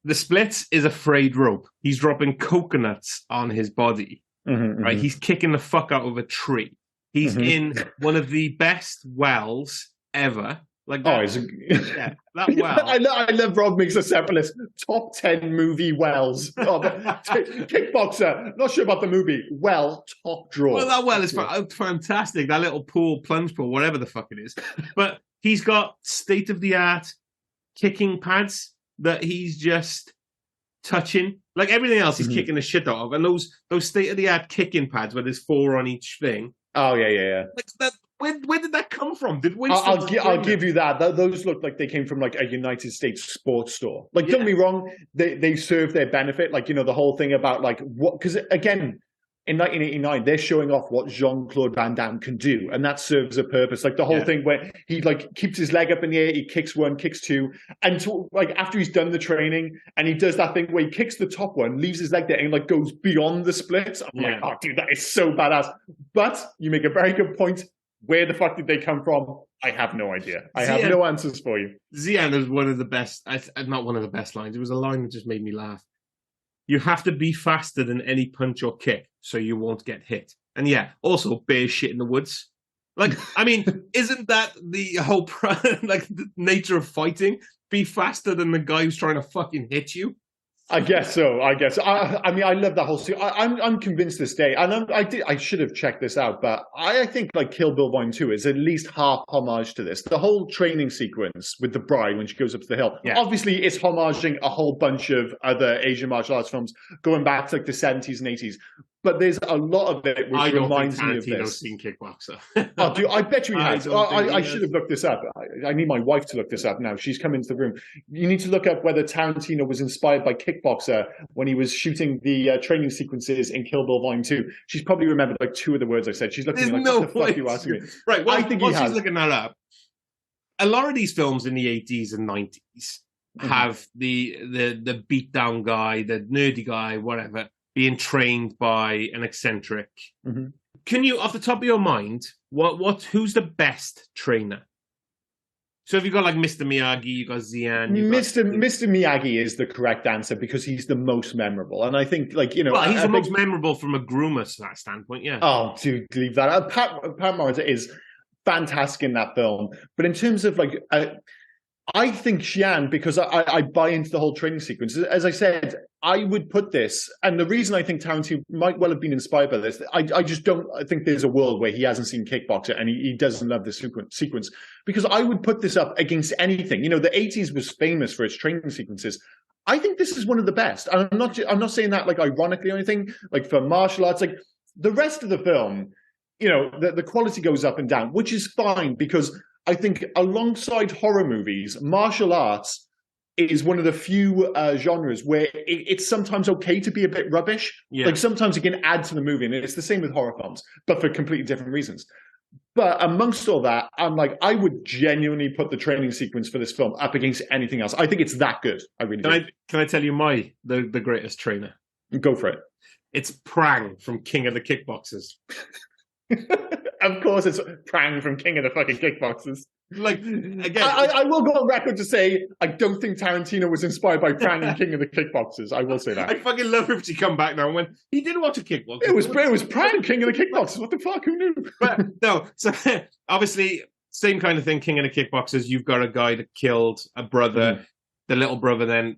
The splits is a frayed rope. He's dropping coconuts on his body. Right? He's kicking the fuck out of a tree. He's in one of the best wells ever. Like that, that well. I love Rob makes a separate list. Top 10 movie wells. Kickboxer. Not sure about the movie. Well, top drawer. Well, that well is fantastic. That little pool, plunge pool, whatever the fuck it is. But he's got state-of-the-art kicking pads that he's just touching. Like everything else, he's kicking the shit out of. And those state-of-the-art kicking pads where there's 4 on each thing. Oh, yeah. Like that. Where did that come from? I'll give you that. Those look like they came from like a United States sports store. Like, don't get me wrong, they serve their benefit. Like, the whole thing about like what, because again, in 1989, they're showing off what Jean-Claude Van Damme can do, and that serves a purpose. Like the whole thing where he like keeps his leg up in the air, he kicks 1, kicks 2, and like after he's done the training, and he does that thing where he kicks the top one, leaves his leg there, and like goes beyond the splits. I'm like, oh, dude, that is so badass. But you make a very good point. Where the fuck did they come from? I have no idea. I have no answers for you. Xian is one of the best, not one of the best lines. It was a line that just made me laugh. You have to be faster than any punch or kick so you won't get hit. And also bear shit in the woods. Like, I mean, isn't that the whole like the nature of fighting? Be faster than the guy who's trying to fucking hit you. I guess so. I mean, I love that whole scene. I'm convinced this day, and I should have checked this out, but I think like Kill Bill Volume 2 is at least half homage to this. The whole training sequence with the bride when she goes up to the hill. Yeah. Obviously, it's homaging a whole bunch of other Asian martial arts films going back to like the 70s and 80s. but there's a lot of it which reminds me of this. Tarantino's seen Kickboxer. Oh, dude, I bet you he has. I should have looked this up. I need my wife to look this up now. She's come into the room. You need to look up whether Tarantino was inspired by Kickboxer when he was shooting the training sequences in Kill Bill Volume 2. She's probably remembered like 2 of the words I said. She's looking at me like, what the fuck are you asking me? Right, well, I think while she's looking that up, a lot of these films in the 80s and 90s have the beat-down guy, the nerdy guy, whatever, being trained by an eccentric. Can you, off the top of your mind, who's the best trainer? So if you've got like Mr. Miyagi, you've got Xian. Mr. Miyagi is the correct answer because he's the most memorable. And I think, like, you know... Well, he's the most memorable from a groomer standpoint, yeah. Oh, dude, leave that out. Pat Morita is fantastic in that film. But in terms of, like... I think Xian, because I buy into the whole training sequence. As I said, I would put this, and the reason I think Tarantino might well have been inspired by this, I just don't think there's a world where he hasn't seen Kickboxer and he doesn't love this sequence, because I would put this up against anything. You know, the 80s was famous for its training sequences. I think this is one of the best. And I'm not saying that like ironically or anything, like for martial arts, like the rest of the film, you know, the quality goes up and down, which is fine because I think alongside horror movies, martial arts is one of the few genres where it's sometimes okay to be a bit rubbish. Yeah. Like sometimes it can add to the movie, and it's the same with horror films, but for completely different reasons. But amongst all that, I'm like, I would genuinely put the training sequence for this film up against anything else. I think it's that good. I really do. Can I tell you the greatest trainer? Go for it. It's Prang from King of the Kickboxers. Of course, it's Prang from King of the fucking Kickboxers. Like, again, I will go on record to say I don't think Tarantino was inspired by Prang and King of the Kickboxers. I will say that. I fucking love if she come back now and went, he did watch a kickboxer. It was Prang, King of the Kickboxers. What the fuck? Who knew? But no, so obviously, same kind of thing. King of the Kickboxers. You've got a guy that killed a brother. Mm. The little brother then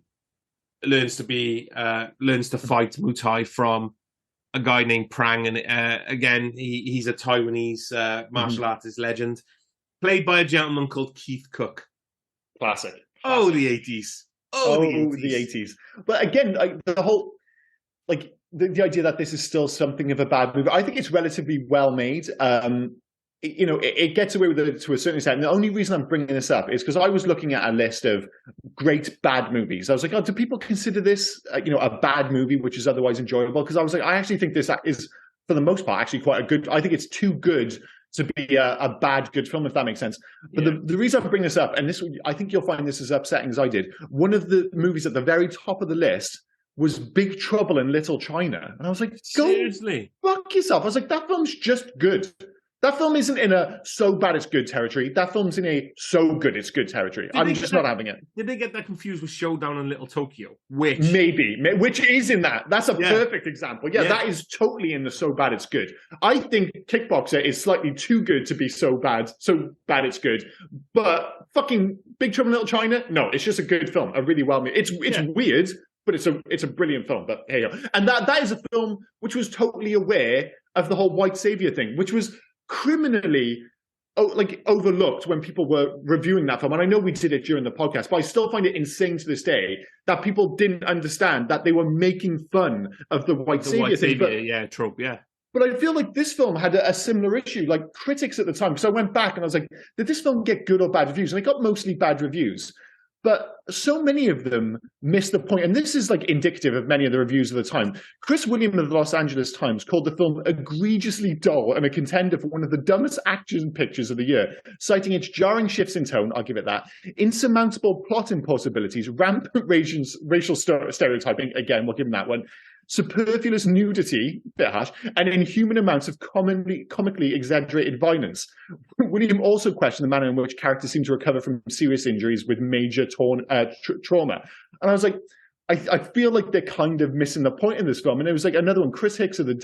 learns to fight Muay Thai from a guy named Prang, and again, he's a Taiwanese martial artist legend, played by a gentleman called Keith Cook. Classic. Oh, the 80s. Oh, the 80s. But again, the whole, like, the idea that this is still something of a bad movie, I think it's relatively well made. You know, it gets away with it to a certain extent. And the only reason I'm bringing this up is because I was looking at a list of great bad movies. I was like, oh, do people consider this, a bad movie, which is otherwise enjoyable? Because I was like, I actually think this is, for the most part, actually quite a good, I think it's too good to be a bad, good film, if that makes sense. But the reason I bring this up, and this, I think you'll find this as upsetting as I did, one of the movies at the very top of the list was Big Trouble in Little China. And I was like, seriously? Fuck yourself. I was like, that film's just good. That film isn't in a so bad it's good territory. That film's in a so good it's good territory. I'm just not having it. Did they get that confused with Showdown in Little Tokyo? Which is in that. That's a perfect example. Yeah, that is totally in the so bad it's good. I think Kickboxer is slightly too good to be so bad it's good. But fucking Big Trouble in Little China, no, it's just a good film. A really well made. It's weird, but it's a brilliant film. But hey, and that is a film which was totally aware of the whole white savior thing, which was criminally overlooked when people were reviewing that film. And I know we did it during the podcast, but I still find it insane to this day that people didn't understand that they were making fun of the white savior thing. Trope, yeah. But I feel like this film had a similar issue. Like critics at the time, because I went back and I was like, did this film get good or bad reviews? And it got mostly bad reviews. But so many of them missed the point. And this is like indicative of many of the reviews of the time. Chris William of the Los Angeles Times called the film egregiously dull and a contender for one of the dumbest action pictures of the year, citing its jarring shifts in tone, I'll give it that, insurmountable plot impossibilities, rampant racial stereotyping, again, we'll give him that one, superfluous nudity, bit harsh, and inhuman amounts of comically exaggerated violence. William also questioned the manner in which characters seem to recover from serious injuries with major trauma. And I was like, I feel like they're kind of missing the point in this film. And it was like another one, Chris Hicks of the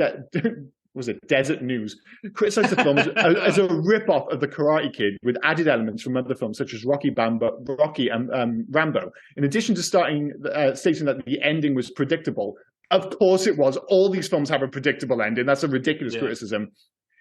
Desert News, criticized the film as a rip-off of The Karate Kid with added elements from other films such as Rocky and Rambo. In addition to stating that the ending was predictable, of course it was. All these films have a predictable ending. That's a ridiculous criticism.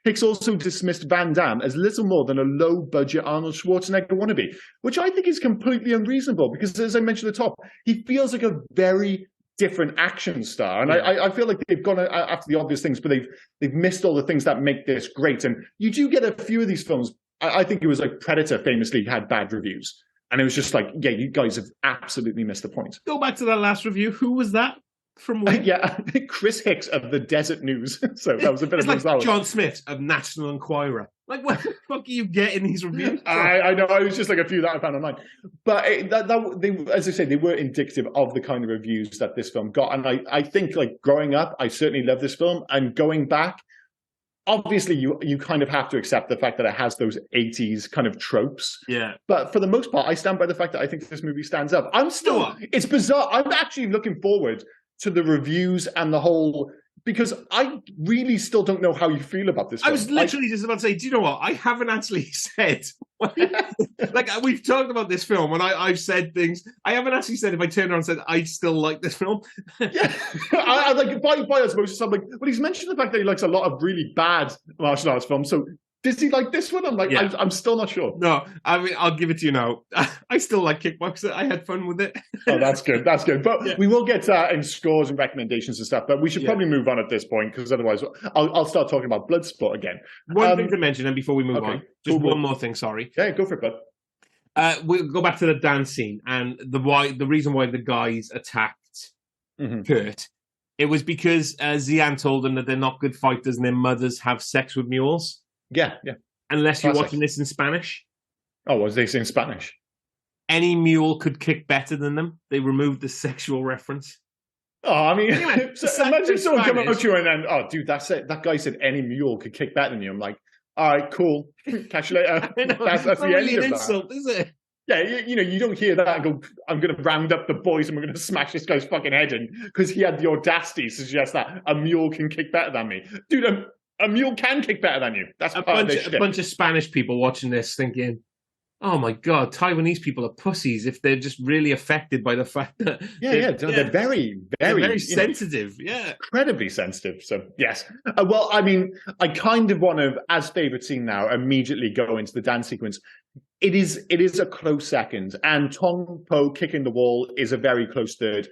Hicks also dismissed Van Damme as little more than a low-budget Arnold Schwarzenegger wannabe, which I think is completely unreasonable because, as I mentioned at the top, he feels like a very different action star. And I feel like they've gone after the obvious things, but they've missed all the things that make this great. And you do get a few of these films. I think it was like Predator famously had bad reviews. And it was just like, yeah, you guys have absolutely missed the point. Go back to that last review. Who was that? From where? Yeah, Chris Hicks of the Desert News. So that was a bit of like John Smith of National Enquirer. Like, what the fuck are you getting these reviews? I know. It was just like a few that I found online. But they, as I say, they were indicative of the kind of reviews that this film got. And I think, like, growing up, I certainly loved this film. And going back, obviously, you kind of have to accept the fact that it has those 80s kind of tropes. Yeah. But for the most part, I stand by the fact that I think this movie stands up. It's bizarre. I'm actually looking forward to the reviews and the whole, because I really still don't know how you feel about this film. I was literally just about to say, do you know what? I haven't actually said, like, we've talked about this film and I've said things. I haven't actually said, if I turned around and said, I still like this film. Yeah. I like, by osmosis, I'm like, well, he's mentioned the fact that he likes a lot of really bad martial arts films. So does he like this one? I'm like, yeah. I'm still not sure. No, I mean, I'll give it to you now. I still like Kickboxer. I had fun with it. Oh, that's good. That's good. But we will get in scores and recommendations and stuff. But we should probably move on at this point, because otherwise I'll start talking about Bloodsport again. One thing to mention, and before we move on, just one more thing, sorry. Yeah, go for it, bud. We'll go back to the dance scene and the reason why the guys attacked Kurt. It was because Xian told them that they're not good fighters and their mothers have sex with mules. Yeah, yeah. Unless you're watching this in Spanish. Oh, was this in Spanish? Any mule could kick better than them. They removed the sexual reference. Oh, I mean, anyway, imagine someone coming up to you and oh, dude, that's it. That guy said any mule could kick better than you. I'm like, all right, cool. Catch you later. That's the really end an of insult, that. Is it? Yeah, you don't hear that and go, I'm going to round up the boys and we're going to smash this guy's fucking head in, because he had the audacity to suggest that a mule can kick better than me. Dude, a mule can kick better than you. That's a bunch of Spanish people watching this thinking, oh my God, Taiwanese people are pussies if they're just really affected by the fact that... They're very sensitive. Incredibly sensitive. So, yes. Well, I mean, I kind of want to, as favourite scene now, immediately go into the dance sequence. It is a close second, and Tong Po kicking the wall is a very close third.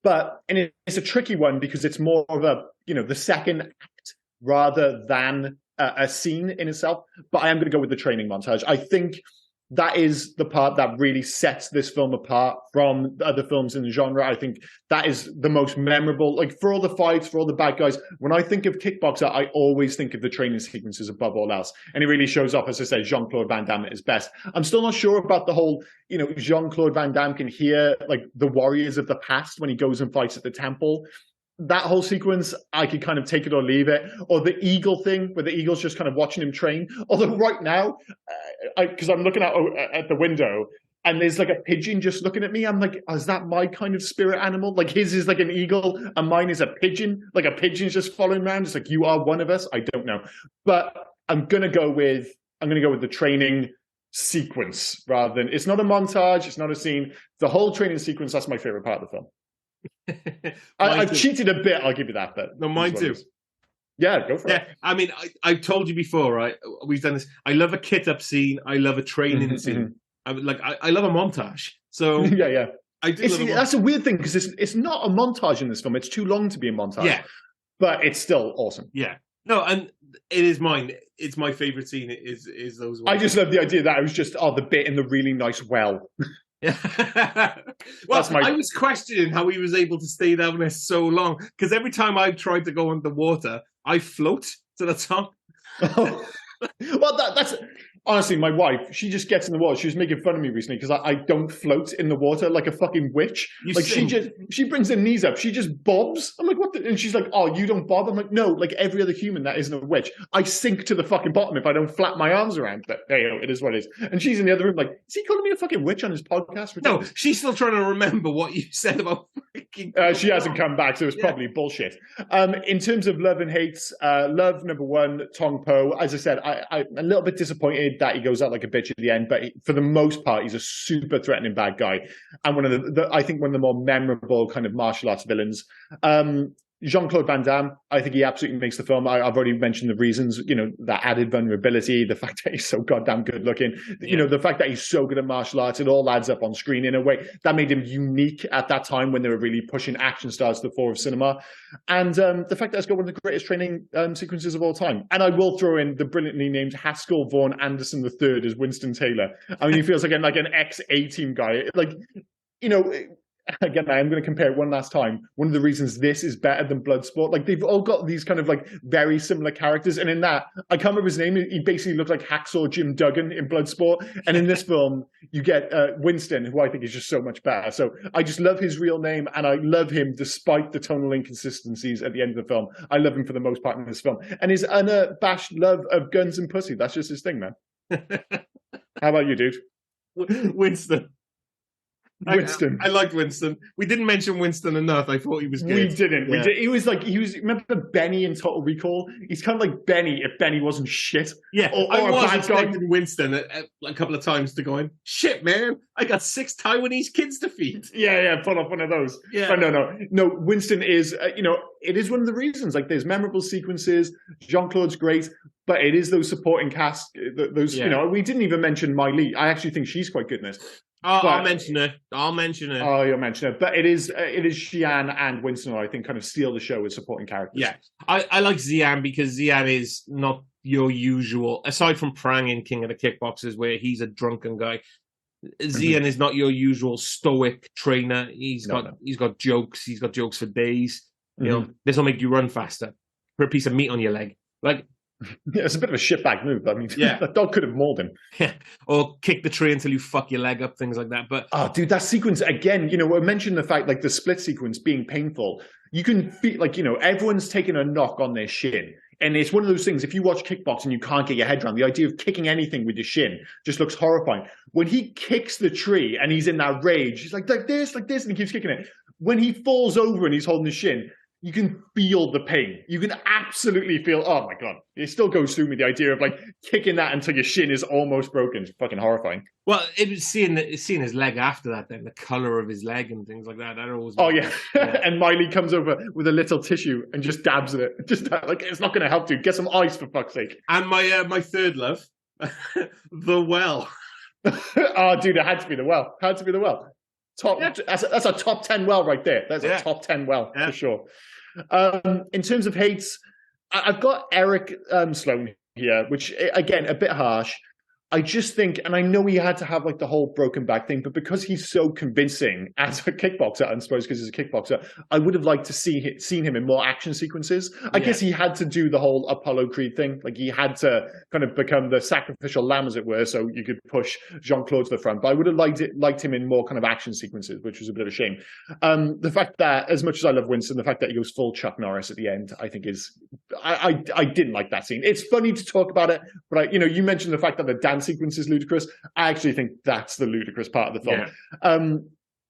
But it's a tricky one because it's more of a, the second act rather than a scene in itself. But I am going to go with the training montage. I think that is the part that really sets this film apart from the other films in the genre. I think that is the most memorable. Like, for all the fights, for all the bad guys, when I think of Kickboxer, I always think of the training sequences above all else. And it really shows off, as I said, Jean-Claude Van Damme at his best. I'm still not sure about the whole, Jean-Claude Van Damme can hear, like, the warriors of the past when he goes and fights at the temple. That whole sequence, I could kind of take it or leave it. Or the eagle thing, where the eagle's just kind of watching him train. Although right now, because I'm looking at the window, and there's like a pigeon just looking at me. I'm like, is that my kind of spirit animal? Like, his is like an eagle, and mine is a pigeon. Like, a pigeon's just following around. It's like, you are one of us. I don't know. But I'm gonna go with the training sequence rather than, it's not a montage, it's not a scene. The whole training sequence, that's my favorite part of the film. I've cheated a bit, I'll give you that, but no, mine too. Yeah, go for it. I mean, I've told you before, right? We've done this. I love a kit up scene. I love a training scene. I love a montage. So yeah. That's a weird thing, because it's not a montage in this film. It's too long to be a montage. Yeah, but it's still awesome. Yeah, no, and it is mine. It's my favorite scene. Is those ones. I just love the idea that it was just the bit in the really nice well. Yeah. Well, I was questioning how he was able to stay down there so long, because every time I tried to go underwater, I float to the top. Well, that's honestly, my wife, she just gets in the water. She was making fun of me recently because I don't float in the water like a fucking witch. She brings her knees up. She just bobs. I'm like, what? And she's like, oh, you don't bob? I'm like, no, like every other human that isn't a witch. I sink to the fucking bottom if I don't flap my arms around. But hey, it is what it is. And she's in the other room like, is he calling me a fucking witch on his podcast? No, she's still trying to remember what you said about freaking... She hasn't come back, so it's probably bullshit. In terms of love and hates, love, number one, Tong Po. As I said, I'm a little bit disappointed that he goes out like a bitch at the end, but for the most part, he's a super threatening bad guy, and one of I think one of the more memorable kind of martial arts villains. Jean-Claude Van Damme, I think he absolutely makes the film. I've already mentioned the reasons, that added vulnerability, the fact that he's so goddamn good looking, the fact that he's so good at martial arts, it all adds up on screen in a way that made him unique at that time when they were really pushing action stars to the fore of cinema. And the fact that it's got one of the greatest training sequences of all time. And I will throw in the brilliantly named Haskell Vaughan Anderson III as Winston Taylor. I mean, he feels like an ex-A-Team guy. Again, I am going to compare it one last time. One of the reasons this is better than Bloodsport, like they've all got these kind of like very similar characters. And in that, I can't remember his name. He basically looked like Hacksaw Jim Duggan in Bloodsport. And in this film, you get Winston, who I think is just so much better. So I just love his real name, and I love him despite the tonal inconsistencies at the end of the film. I love him for the most part in this film. And his unabashed love of guns and pussy, that's just his thing, man. How about you, dude? Winston. I liked Winston. We didn't mention Winston enough. I thought he was good. We didn't. He was remember Benny in Total Recall? He's kind of like Benny if Benny wasn't shit. Yeah, I was expecting Winston a couple of times to go in, shit, man, I got 6 Taiwanese kids to feed. Yeah, pull off one of those. Yeah. But no, Winston is, it is one of the reasons. Like, there's memorable sequences. Jean-Claude's great, but it is those supporting cast, we didn't even mention Mai Li. I actually think she's quite good in this. I'll mention her. Oh, you'll mention her. But it is Xi'an and Winston, I think, kind of steal the show as supporting characters. Yeah. I like Xi'an because Xi'an is not your usual, aside from Prang in King of the Kickboxers, where he's a drunken guy. Xi'an is not your usual stoic trainer. He's got jokes. He's got jokes for days. This will make you run faster. Put a piece of meat on your leg. Like, yeah, it's a bit of a shitbag move. I mean, that dog could have mauled him. Yeah, or kick the tree until you fuck your leg up, things like that. But dude, that sequence again. I mentioned the fact, like the split sequence being painful. You can feel like everyone's taking a knock on their shin, and it's one of those things. If you watch kickboxing, you can't get your head around the idea of kicking anything with your shin. Just looks horrifying. When he kicks the tree and he's in that rage, he's like this, and he keeps kicking it. When he falls over and he's holding his shin, you can feel the pain. You can absolutely feel, oh my God. It still goes through me, the idea of like kicking that until your shin is almost broken. It's fucking horrifying. Well, it was seeing his leg after that, then the color of his leg and things like that. That always. Oh yeah. And Miley comes over with a little tissue and just dabs at it. Just like, it's not going to help, dude. Get some ice for fuck's sake. And my third love, The Well. Oh, dude, it had to be The Well. That's a top 10 well right there. That's a top 10 well for sure. In terms of hates, I've got Eric Sloane here, which again a bit harsh. I just think, and I know he had to have like the whole broken back thing, but because he's so convincing as a kickboxer, I suppose because he's a kickboxer, I would have liked to seen him in more action sequences. I guess he had to do the whole Apollo Creed thing. Like he had to kind of become the sacrificial lamb, as it were, so you could push Jean-Claude to the front. But I would have liked him in more kind of action sequences, which was a bit of a shame. The fact that, as much as I love Winston, the fact that he goes full Chuck Norris at the end, I think is, I didn't like that scene. It's funny to talk about it, but you mentioned the fact that the dance sequence is ludicrous. I actually think that's the ludicrous part of the film. Yeah.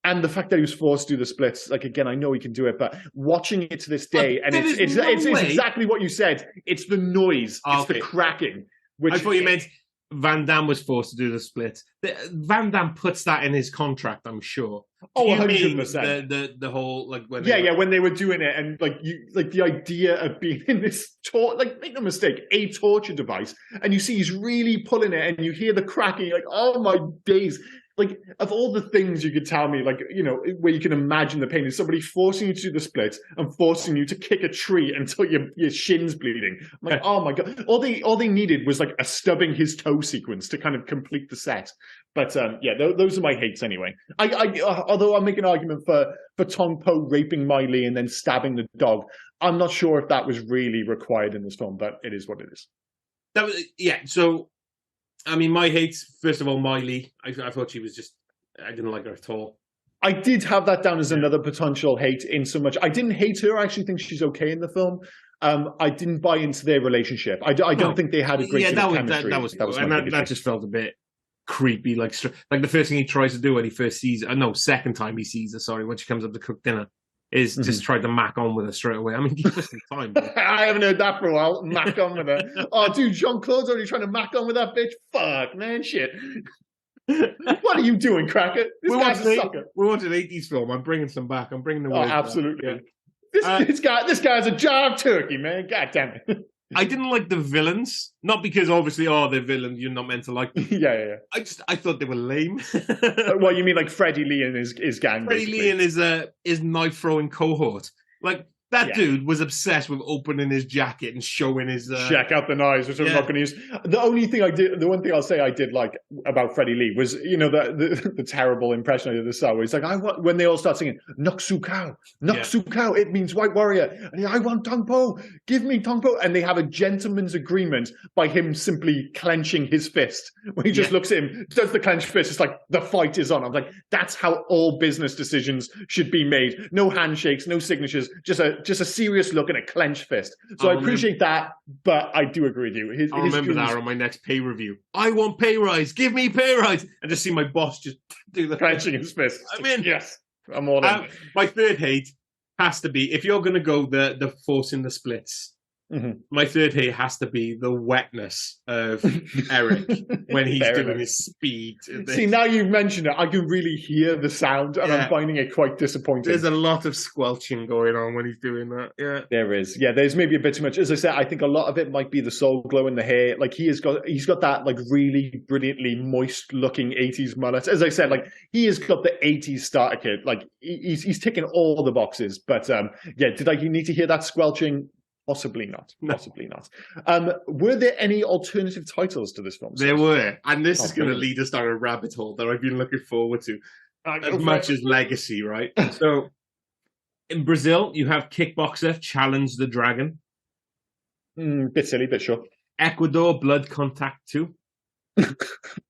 And the fact that he was forced to do the splits, like, again, I know he can do it, but watching it to this day, and it's exactly what you said. It's the noise. It's the cracking. Which I thought you meant Van Damme was forced to do the splits. Van Damme puts that in his contract, I'm sure. Oh, 100%. The whole, like, when when they were doing it, and like the idea of being in this make no mistake, a torture device, and you see he's really pulling it, and you hear the cracking, like, oh my days. Like, of all the things you could tell me, like, where you can imagine the pain, is somebody forcing you to do the splits and forcing you to kick a tree until your shin's bleeding. I'm like, oh my God. All they needed was like a stubbing his toe sequence to kind of complete the set. But those are my hates anyway. Although I'll make an argument for Tong Po raping Mai Li and then stabbing the dog, I'm not sure if that was really required in this film, but it is what it is. That was, so... I mean, my hates, first of all, Mai Li. I thought she was just, I didn't like her at all. I did have that down as another potential hate, in so much. I didn't hate her. I actually think she's okay in the film. I didn't buy into their relationship. I don't think they had a great chemistry. That just felt a bit creepy. Like the first thing he tries to do when he first sees her, second time he sees her, when she comes up to cook dinner, is just try to mac on with her straight away. I mean, give us some time. I haven't heard that for a while. Mac on with her. Oh, dude, Jean-Claude's already trying to mac on with that bitch. Fuck, man, shit. What are you doing, Cracker? This guy's a sucker. We watched an 80s film. I'm bringing some back. I'm bringing the. Oh, absolutely. This guy's a jar of turkey, man. God damn it. I didn't like the villains, not because obviously, they're villains. You're not meant to like them. Yeah. I thought they were lame. Well, you mean like Freddie Lee and his gang? Freddie Lee and his knife throwing cohort. Like that dude was obsessed with opening his jacket and showing his check out the knives, which I'm not going to use. The one thing I'll say I did like about Freddie Lee was, the terrible impression I did at the start where he's like, when they all start singing Noksu Kao, it means white warrior, and I want Tong Po, give me Tong Po, and they have a gentleman's agreement by him simply clenching his fist. When he just looks at him, does the clenched fist, it's like the fight is on. I'm like, that's how all business decisions should be made. No handshakes, no signatures, just a serious look and a clenched fist. So I appreciate that, but I do agree with you. I'll remember that on my next pay review. I want pay rise. Give me pay rise. And just see my boss just do the clenching his fist. I'm in. Yes, I'm all in. My third hate has to be, if you're going to go the forcing the splits, my third hate has to be the wetness of Eric when he's doing his speed. See, now you've mentioned it, I can really hear the sound, and I'm finding it quite disappointing. There's a lot of squelching going on when he's doing that. Yeah, there is. Yeah, there's maybe a bit too much. As I said, I think a lot of it might be the soul glow in the hair. Like he's got that like really brilliantly moist looking 80s mullet. As I said, like he has got the 80s starter kit. Like he's ticking all the boxes. But did I need to hear that squelching? Possibly not. Possibly not. Were there any alternative titles to this film? There were, and this is going to lead us down a rabbit hole that I've been looking forward to as much as Legacy, right? So, in Brazil, you have Kickboxer, Challenge the Dragon. Bit silly, bit sure. Ecuador, Blood Contact 2.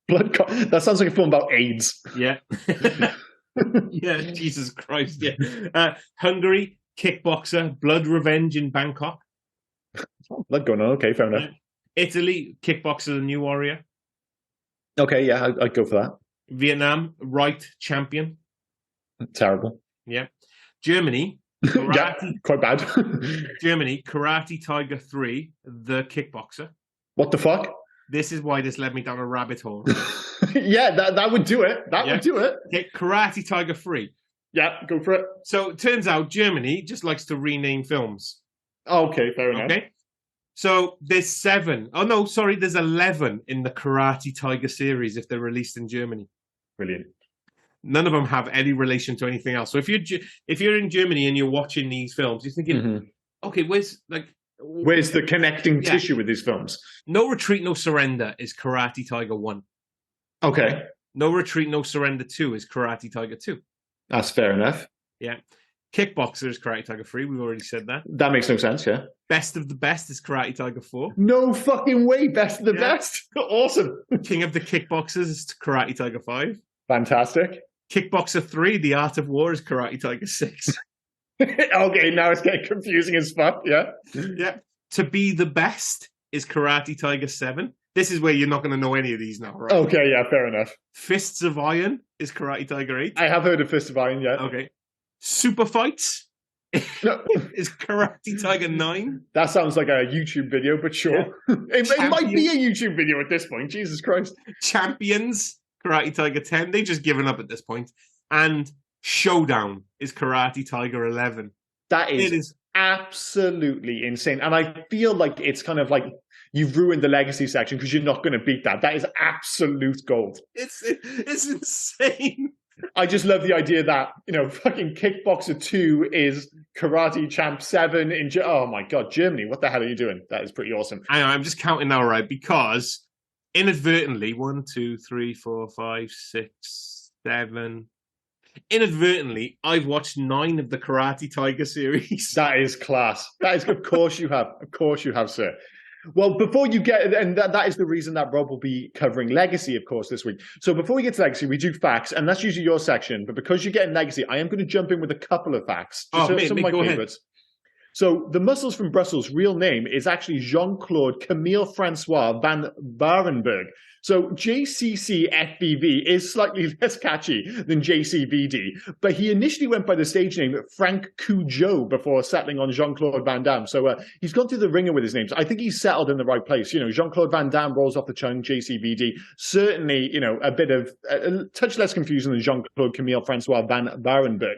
That sounds like a film about AIDS. Yeah. Yeah, Jesus Christ, yeah. Hungary, Kickboxer, Blood Revenge in Bangkok. Blood going on, okay, fair enough. Italy, Kickboxer, The New Warrior. Okay, yeah, I'd go for that. Vietnam, Right Champion. Terrible. Yeah. Germany, quite bad. Germany, Karate Tiger 3, The Kickboxer. What the fuck? This is why this led me down a rabbit hole. Yeah, that would do it. That would do it. Okay, Karate Tiger 3. Yeah, go for it. So it turns out Germany just likes to rename films. Okay, fair enough. Okay. So there's 11 in the Karate Tiger series if they're released in Germany. Brilliant. None of them have any relation to anything else. So if you're in Germany and you're watching these films, you're thinking, okay, where's the connecting tissue with these films? No Retreat, No Surrender is Karate Tiger 1. Okay. No Retreat, No Surrender 2 is Karate Tiger 2. That's fair enough. Yeah. Kickboxer is Karate Tiger 3. We've already said that. That makes no sense, yeah. Best of the Best is Karate Tiger 4. No fucking way, Best of the Best. Awesome. King of the Kickboxers is Karate Tiger 5. Fantastic. Kickboxer 3, The Art of War is Karate Tiger 6. Okay, now it's getting confusing as fuck, yeah. Yeah. To Be the Best is Karate Tiger 7. This is where you're not going to know any of these now, right? Okay, yeah, fair enough. Fists of Iron is Karate Tiger 8. I have heard of Fists of Iron, yeah. Okay. Super Fights is Karate Tiger 9. That sounds like a YouTube video, but sure. Yeah. It might be a YouTube video at this point. Jesus Christ. Champions, Karate Tiger 10. They've just given up at this point. And Showdown is Karate Tiger 11. That is absolutely insane. And I feel like it's kind of like you've ruined the legacy section because you're not going to beat that. That is absolute gold. It's insane. I just love the idea that, fucking Kickboxer 2 is Karate Champ 7 in... Oh, my God, Germany, what the hell are you doing? That is pretty awesome. I'm just counting now, right? Because inadvertently, 1, 2, 3, 4, 5, 6, 7... Inadvertently, I've watched 9 of the Karate Tiger series. That is class. That is, of course you have. Of course you have, sir. Well, before you get, and that is the reason that Rob will be covering Legacy, of course, this week. So before we get to Legacy, we do facts, and that's usually your section. But because you're getting Legacy, I am going to jump in with a couple of facts. Some of my favorites. So the Muscles from Brussels' real name is actually Jean-Claude Camille Francois Van Barenberg. So JCC FBV is slightly less catchy than JCVD, but he initially went by the stage name Frank Cujo before settling on Jean-Claude Van Damme. So he's gone through the ringer with his names. I think he's settled in the right place. Jean-Claude Van Damme rolls off the tongue, JCVD. Certainly, a bit of a touch less confusing than Jean-Claude Camille Francois Van Barenberg.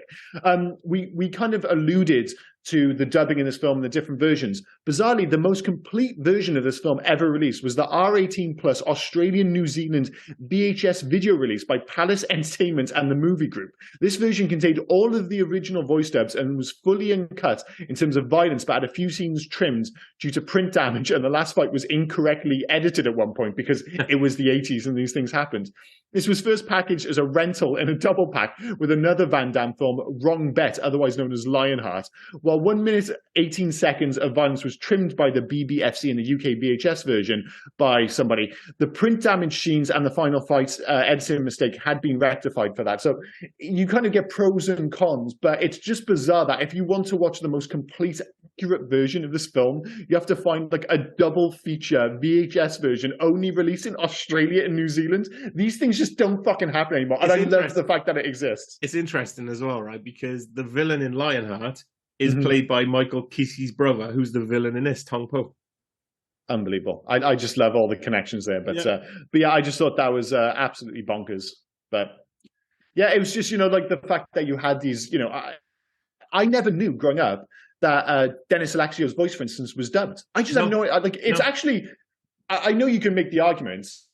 We kind of alluded to the dubbing in this film and the different versions. Bizarrely, the most complete version of this film ever released was the R18 plus Australian New Zealand VHS video release by Palace Entertainment and the Movie Group. This version contained all of the original voice dubs and was fully uncut in terms of violence, but had a few scenes trimmed due to print damage, and the last fight was incorrectly edited at one point because it was the 80s and these things happened. This was first packaged as a rental in a double pack with another Van Damme film, Wrong Bet, otherwise known as Lionheart. While 1 minute 18 seconds of violence was trimmed by the BBFC in the UK VHS version by somebody, the print damage scenes and the final fight editing mistake had been rectified for that. So you kind of get pros and cons, but it's just bizarre that if you want to watch the most complete, accurate version of this film, you have to find like a double feature VHS version only released in Australia and New Zealand. These things just don't fucking happen anymore. And I love the fact that it exists. It's interesting as well, right? Because the villain in Lionheart is played by Michael Kesey's brother, who's the villain in this, Tong Po. Unbelievable. I just love all the connections there. But yeah, I just thought that was absolutely bonkers. But yeah, it was just, like the fact that you had these, I never knew growing up that Dennis Alexio's voice, for instance, was dubbed. I just have no idea. It's actually, I know you can make the arguments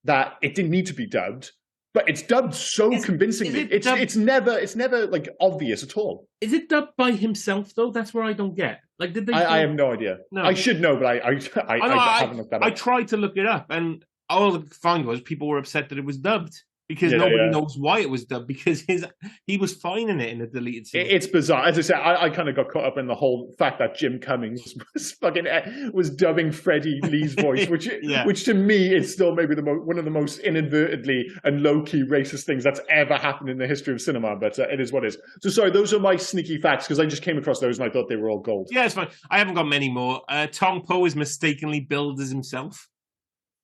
that it didn't need to be dubbed, but it's dubbed so convincingly. It's never like obvious at all. Is it dubbed by himself though? That's where I don't get. Like, did they? I have no idea. No. I should know, but I haven't looked that up. I tried to look it up, and all I could find was people were upset that it was dubbed. Because nobody knows why it was dubbed, because he was fine in it in a deleted scene. It's bizarre. As I said, I kind of got caught up in the whole fact that Jim Cummings was dubbing Freddie Lee's voice, which to me is still maybe one of the most inadvertently and low-key racist things that's ever happened in the history of cinema, but it is what it is. So sorry, those are my sneaky facts, because I just came across those and I thought they were all gold. Yeah, it's fine. I haven't got many more. Tong Po is mistakenly billed as himself.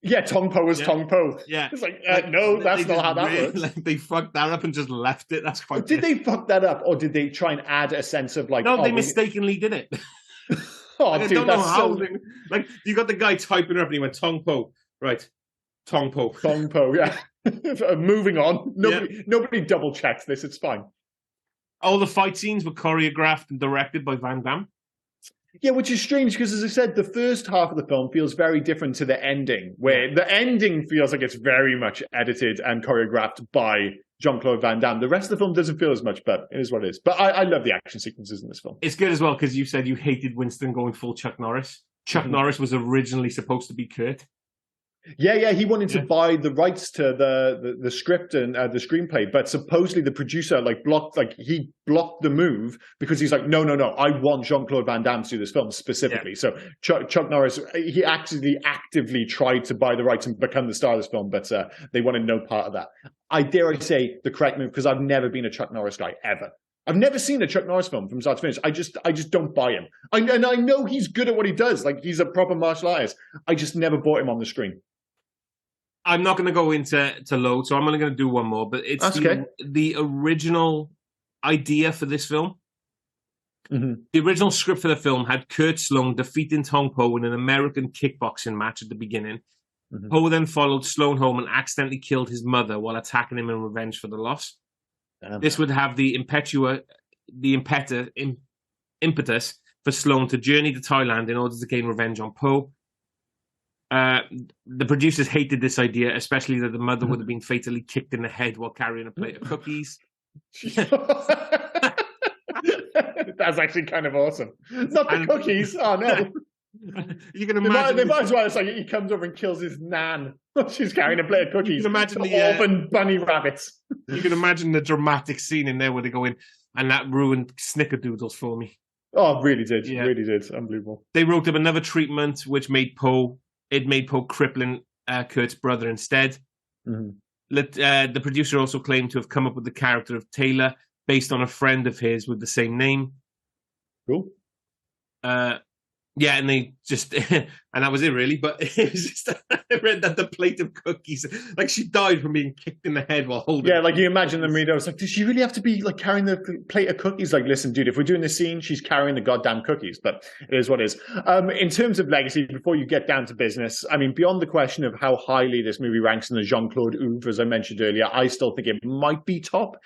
Yeah, Tong Po was Tong Po. Yeah. It's like, no, that's not how that works. Like, they fucked that up and just left it. That's quite Did they fuck that up, or did they try and add a sense of like... No, they mistakenly did it. I don't know how. Like, you got the guy typing it up and he went, Tong Po. Right. Tong Po. Tong Po, yeah. Moving on. Nobody double checks this. It's fine. All the fight scenes were choreographed and directed by Van Damme. Yeah, which is strange because, as I said, the first half of the film feels very different to the ending, where the ending feels like it's very much edited and choreographed by Jean-Claude Van Damme. The rest of the film doesn't feel as much, but it is what it is. But I love the action sequences in this film. It's good as well because you said you hated Winston going full Chuck Norris. Chuck Norris was originally supposed to be Kurt. Yeah, he wanted to buy the rights to the script and the screenplay, but supposedly the producer blocked the move because he's like, no, I want Jean-Claude Van Damme to do this film specifically. Yeah. So Chuck Norris, he actually actively tried to buy the rights and become the star of this film, but they wanted no part of that. I dare I say the correct move, because I've never been a Chuck Norris guy ever. I've never seen a Chuck Norris film from start to finish. I just don't buy him. And I know he's good at what he does. Like, he's a proper martial artist. I just never bought him on the screen. I'm not going to go into load, so I'm only going to do one more. But it's the original idea for this film. Mm-hmm. The original script for the film had Kurt Sloan defeating Tong Po in an American kickboxing match at the beginning. Mm-hmm. Po then followed Sloan home and accidentally killed his mother while attacking him in revenge for the loss. Damn. This would have the impetus for Sloan to journey to Thailand in order to gain revenge on Po. The producers hated this idea, especially that the mother would have been fatally kicked in the head while carrying a plate of cookies. That's actually kind of awesome. Not the cookies. Oh no! You can imagine. They might as well. It's like he comes over and kills his nan. She's carrying a plate of cookies. You can imagine the orphan bunny rabbits. You can imagine the dramatic scene in there where they go in, and that ruined snickerdoodles for me. Oh, it really did. Yeah. Really did. Unbelievable. They wrote up another treatment which made Po crippling Kurt's brother instead. Mm-hmm. The producer also claimed to have come up with the character of Taylor based on a friend of his with the same name. Cool. And they just, and that was it really, but it was just, I read that the plate of cookies, like she died from being kicked in the head while holding like you imagine them read, I was like, does she really have to be like carrying the plate of cookies? Like, listen, dude, if we're doing this scene, she's carrying the goddamn cookies, but it is what it is. In terms of legacy, before you get down to business, I mean, beyond the question of how highly this movie ranks in the Jean-Claude oeuvre, as I mentioned earlier, I still think it might be top.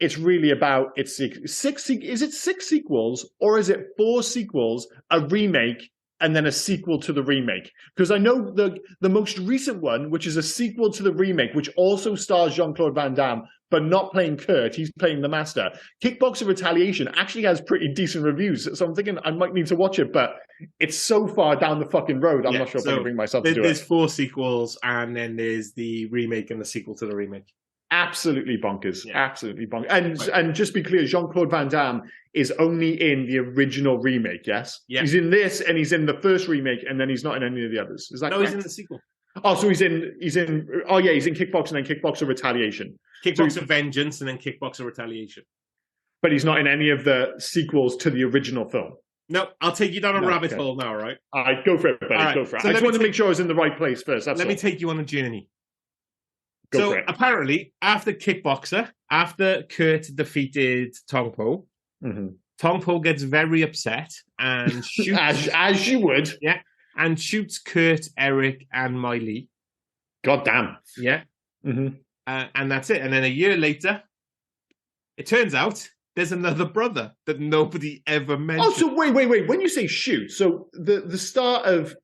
it's really about is it 6 sequels or is it 4 sequels, a remake, and then a sequel to the remake? Because I know the most recent one, which is a sequel to the remake, which also stars Jean-Claude Van Damme, but not playing Kurt, he's playing the Master. Kickboxer Retaliation actually has pretty decent reviews, so I'm thinking I might need to watch it, but it's so far down the fucking road, I'm not sure if I can bring myself to do it. There's 4 sequels, and then there's the remake and the sequel to the remake. Absolutely bonkers. Yeah. Absolutely bonkers. And just be clear, Jean-Claude Van Damme is only in the original remake, yes? Yeah. He's in this, and he's in the first remake, and then he's not in any of the others. Is that correct? He's in the sequel. Oh, so he's in Kickboxer and then Kickboxer Retaliation. Kickboxer Vengeance and then Kickboxer Retaliation. But he's not in any of the sequels to the original film. No, I'll take you down a rabbit hole now, right? All right, go for it, buddy. Right. Go for it. So I just wanted to make sure I was in the right place first. Let me take you on a journey. Go for it. Apparently, after Kickboxer, after Kurt defeated Tong Po, Tong Po gets very upset and shoots... as you would. Yeah, and shoots Kurt, Eric, and Miley. God damn. Yeah. And that's it. And then a year later, it turns out there's another brother that nobody ever mentioned. Oh, so wait. When you say shoot, so the start of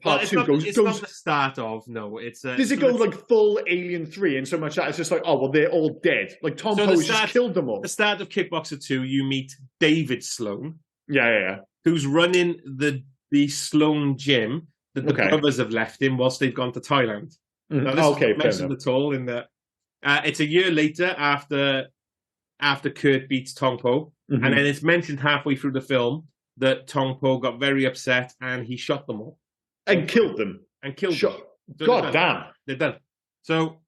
part 2 goes... It's not the start of, no. It's does it go like full Alien 3 and so much that it's just like, oh, well, they're all dead. Like Tom Poe just killed them all. The start of Kickboxer 2, you meet David Sloan. Yeah. Who's running the Sloan gym that the brothers have left him whilst they've gone to Thailand. Now, this is not mentioned at all in the... it's a year later after Kurt beats Tong Po, and then it's mentioned halfway through the film that Tong Po got very upset and he shot them all. And killed them. Them. So God damn. They're done. So...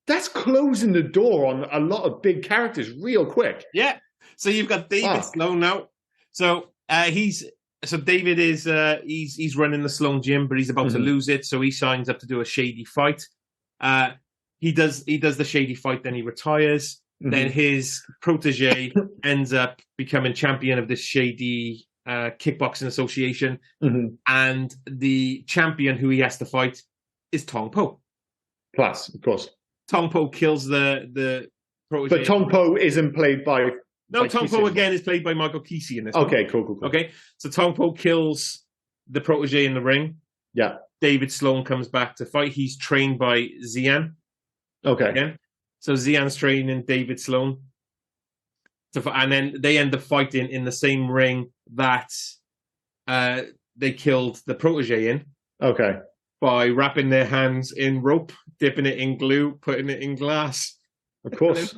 That's closing the door on a lot of big characters real quick. Yeah. So you've got David Sloan now. So David is he's running the Sloan gym, but he's about to lose it, so he signs up to do a shady fight. He does the shady fight, then he retires. Then his protege ends up becoming champion of this shady kickboxing association, and the champion who he has to fight is Tong Po. Plus, of course, Tong Po kills the protege. But Tong Po isn't played by... No, Tong Po again is played by Michael Kesey in this one. Okay, cool. Okay, so Tong Po kills the protege in the ring. Yeah. David Sloan comes back to fight. He's trained by Xian. Okay. Again. So Xian's training David Sloan. And then they end up fighting in the same ring that they killed the protege in. Okay. By wrapping their hands in rope, dipping it in glue, putting it in glass. Of course.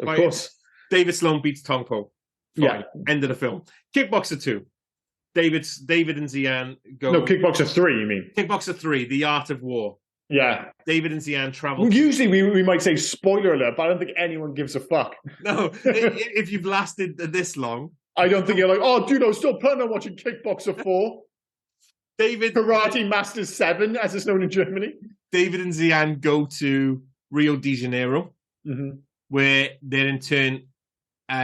David Sloan beats Tong Po. Fine. Yeah. End of the film. Kickboxer 2. David and Xian go... No, Kickboxer 3, you mean? Kickboxer 3, The Art of War. Yeah. David and Xian travel... Well, usually we might say spoiler alert, but I don't think anyone gives a fuck. No, if you've lasted this long... I don't think you're like, oh, dude, I was still planning on watching Kickboxer 4. Karate Masters 7, as it's known in Germany. David and Xian go to Rio de Janeiro, where they're in turn...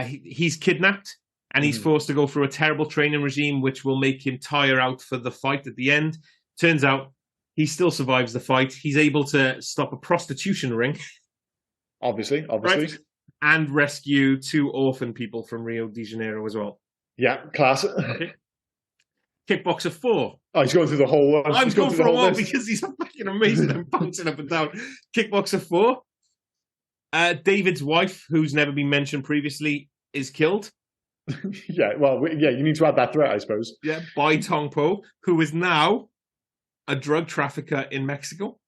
he's kidnapped and he's forced to go through a terrible training regime which will make him tire out for the fight at the end. Turns out he still survives the fight. He's able to stop a prostitution ring. Obviously. Right? And rescue 2 orphan people from Rio de Janeiro as well. Yeah, class. Okay. Kickboxer 4. Oh, he's going through the whole one. I'm going for a while because he's fucking amazing and bouncing up and down. Kickboxer 4. David's wife, who's never been mentioned previously, is killed. You need to add that threat, I suppose. Yeah, by Tong Po, who is now a drug trafficker in Mexico.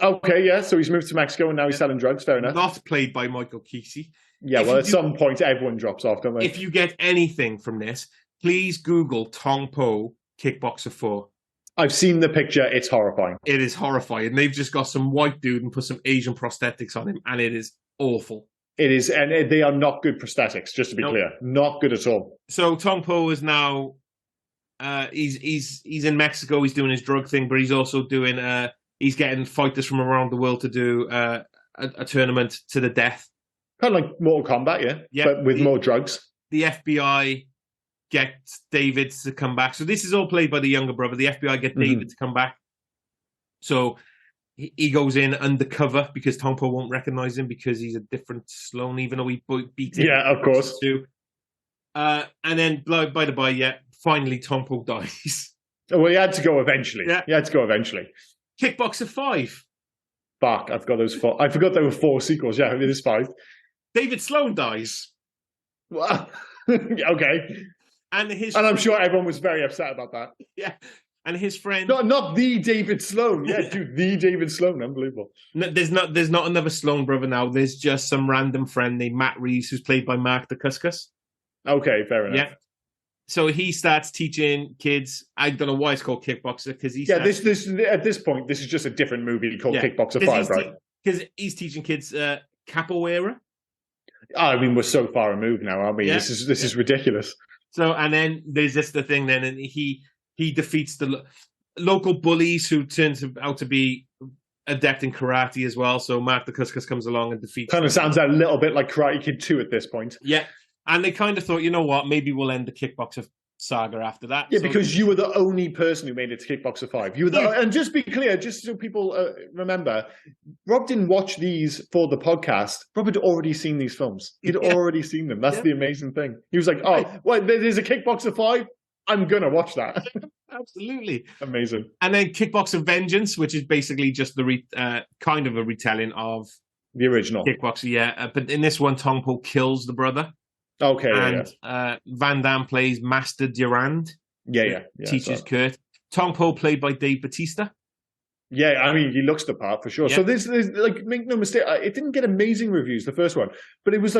Okay, yeah, so he's moved to Mexico and now he's selling drugs, fair enough. Not played by Michael Kesey. Yeah, at some point everyone drops off, don't they? If you get anything from this, please Google Tong Po Kickboxer 4. I've seen the picture. It's horrifying. It is horrifying. They've just got some white dude and put some Asian prosthetics on him, and it is awful. It is, and they are not good prosthetics, just to be clear. Not good at all. So Tong Po is now, he's in Mexico, he's doing his drug thing, but he's also doing, he's getting fighters from around the world to do a tournament to the death. Kind of like Mortal Kombat, yeah? But with more drugs. The FBI get David to come back. So this is all played by the younger brother. The FBI get David to come back. So he goes in undercover because Tong Po won't recognize him because he's a different Stallone, even though he beat him. Yeah, of course. Too. And then, by the by, finally Tong Po dies. Oh, well, he had to go eventually. Yeah. He had to go eventually. Kickboxer 5. Fuck, I've got those 4. I forgot there were 4 sequels. Yeah, it is 5. David Sloan dies. Well, okay. And I'm sure everyone was very upset about that. Yeah. And his friend... Not the David Sloan. Yeah, dude, the David Sloan. Unbelievable. No, there's not another Sloan brother now. There's just some random friend named Matt Reeves who's played by Mark Dacuscus. Okay, fair enough. Yeah. So he starts teaching kids. I don't know why it's called Kickboxer because he's this at this point this is just a different movie called Kickboxer 5, right? Because he's teaching kids capoeira. I mean, we're so far removed now, aren't we? Yeah. This is ridiculous. So and then there's just the thing then, and he defeats the local bullies who turns out to be adept in karate as well. So Mark Dacuscus comes along and defeats. Kind of sounds a little bit like Karate Kid 2 at this point. Yeah. And they kind of thought, you know what, maybe we'll end the Kickboxer saga after that. Yeah, so, because you were the only person who made it to Kickboxer 5. You were and just be clear, just so people remember, Rob didn't watch these for the podcast. Rob had already seen these films. He'd already seen them. That's the amazing thing. He was like, oh, well, there's a Kickboxer 5? I'm going to watch that. Absolutely. Amazing. And then Kickboxer Vengeance, which is basically just the kind of a retelling of the original Kickboxer, but in this one, Tong Po kills the brother. Okay, and Van Damme plays Master Durand. Yeah, teaches Kurt. Tong Po played by Dave Bautista. Yeah, I mean, he looks the part for sure. Yeah. So there's like, make no mistake, it didn't get amazing reviews, the first one, but it was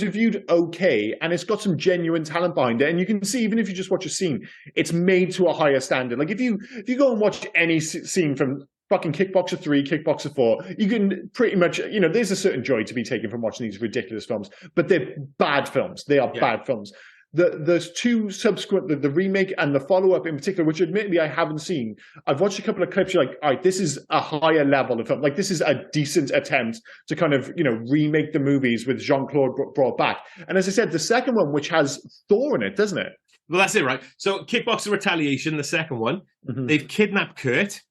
reviewed okay, and it's got some genuine talent behind it. And you can see, even if you just watch a scene, it's made to a higher standard. Like if you go and watch any scene from fucking Kickboxer 3, Kickboxer 4, you can pretty much, there's a certain joy to be taken from watching these ridiculous films, but they're bad films. They are bad films. There's 2 subsequent, the remake and the follow-up in particular, which admittedly I haven't seen. I've watched a couple of clips. You're like, all right, this is a higher level of film. Like, this is a decent attempt to kind of, remake the movies with Jean-Claude brought back. And as I said, the second one, which has Thor in it, doesn't it? Well, that's it, right? So Kickboxer Retaliation, the second one, they've kidnapped Kurt.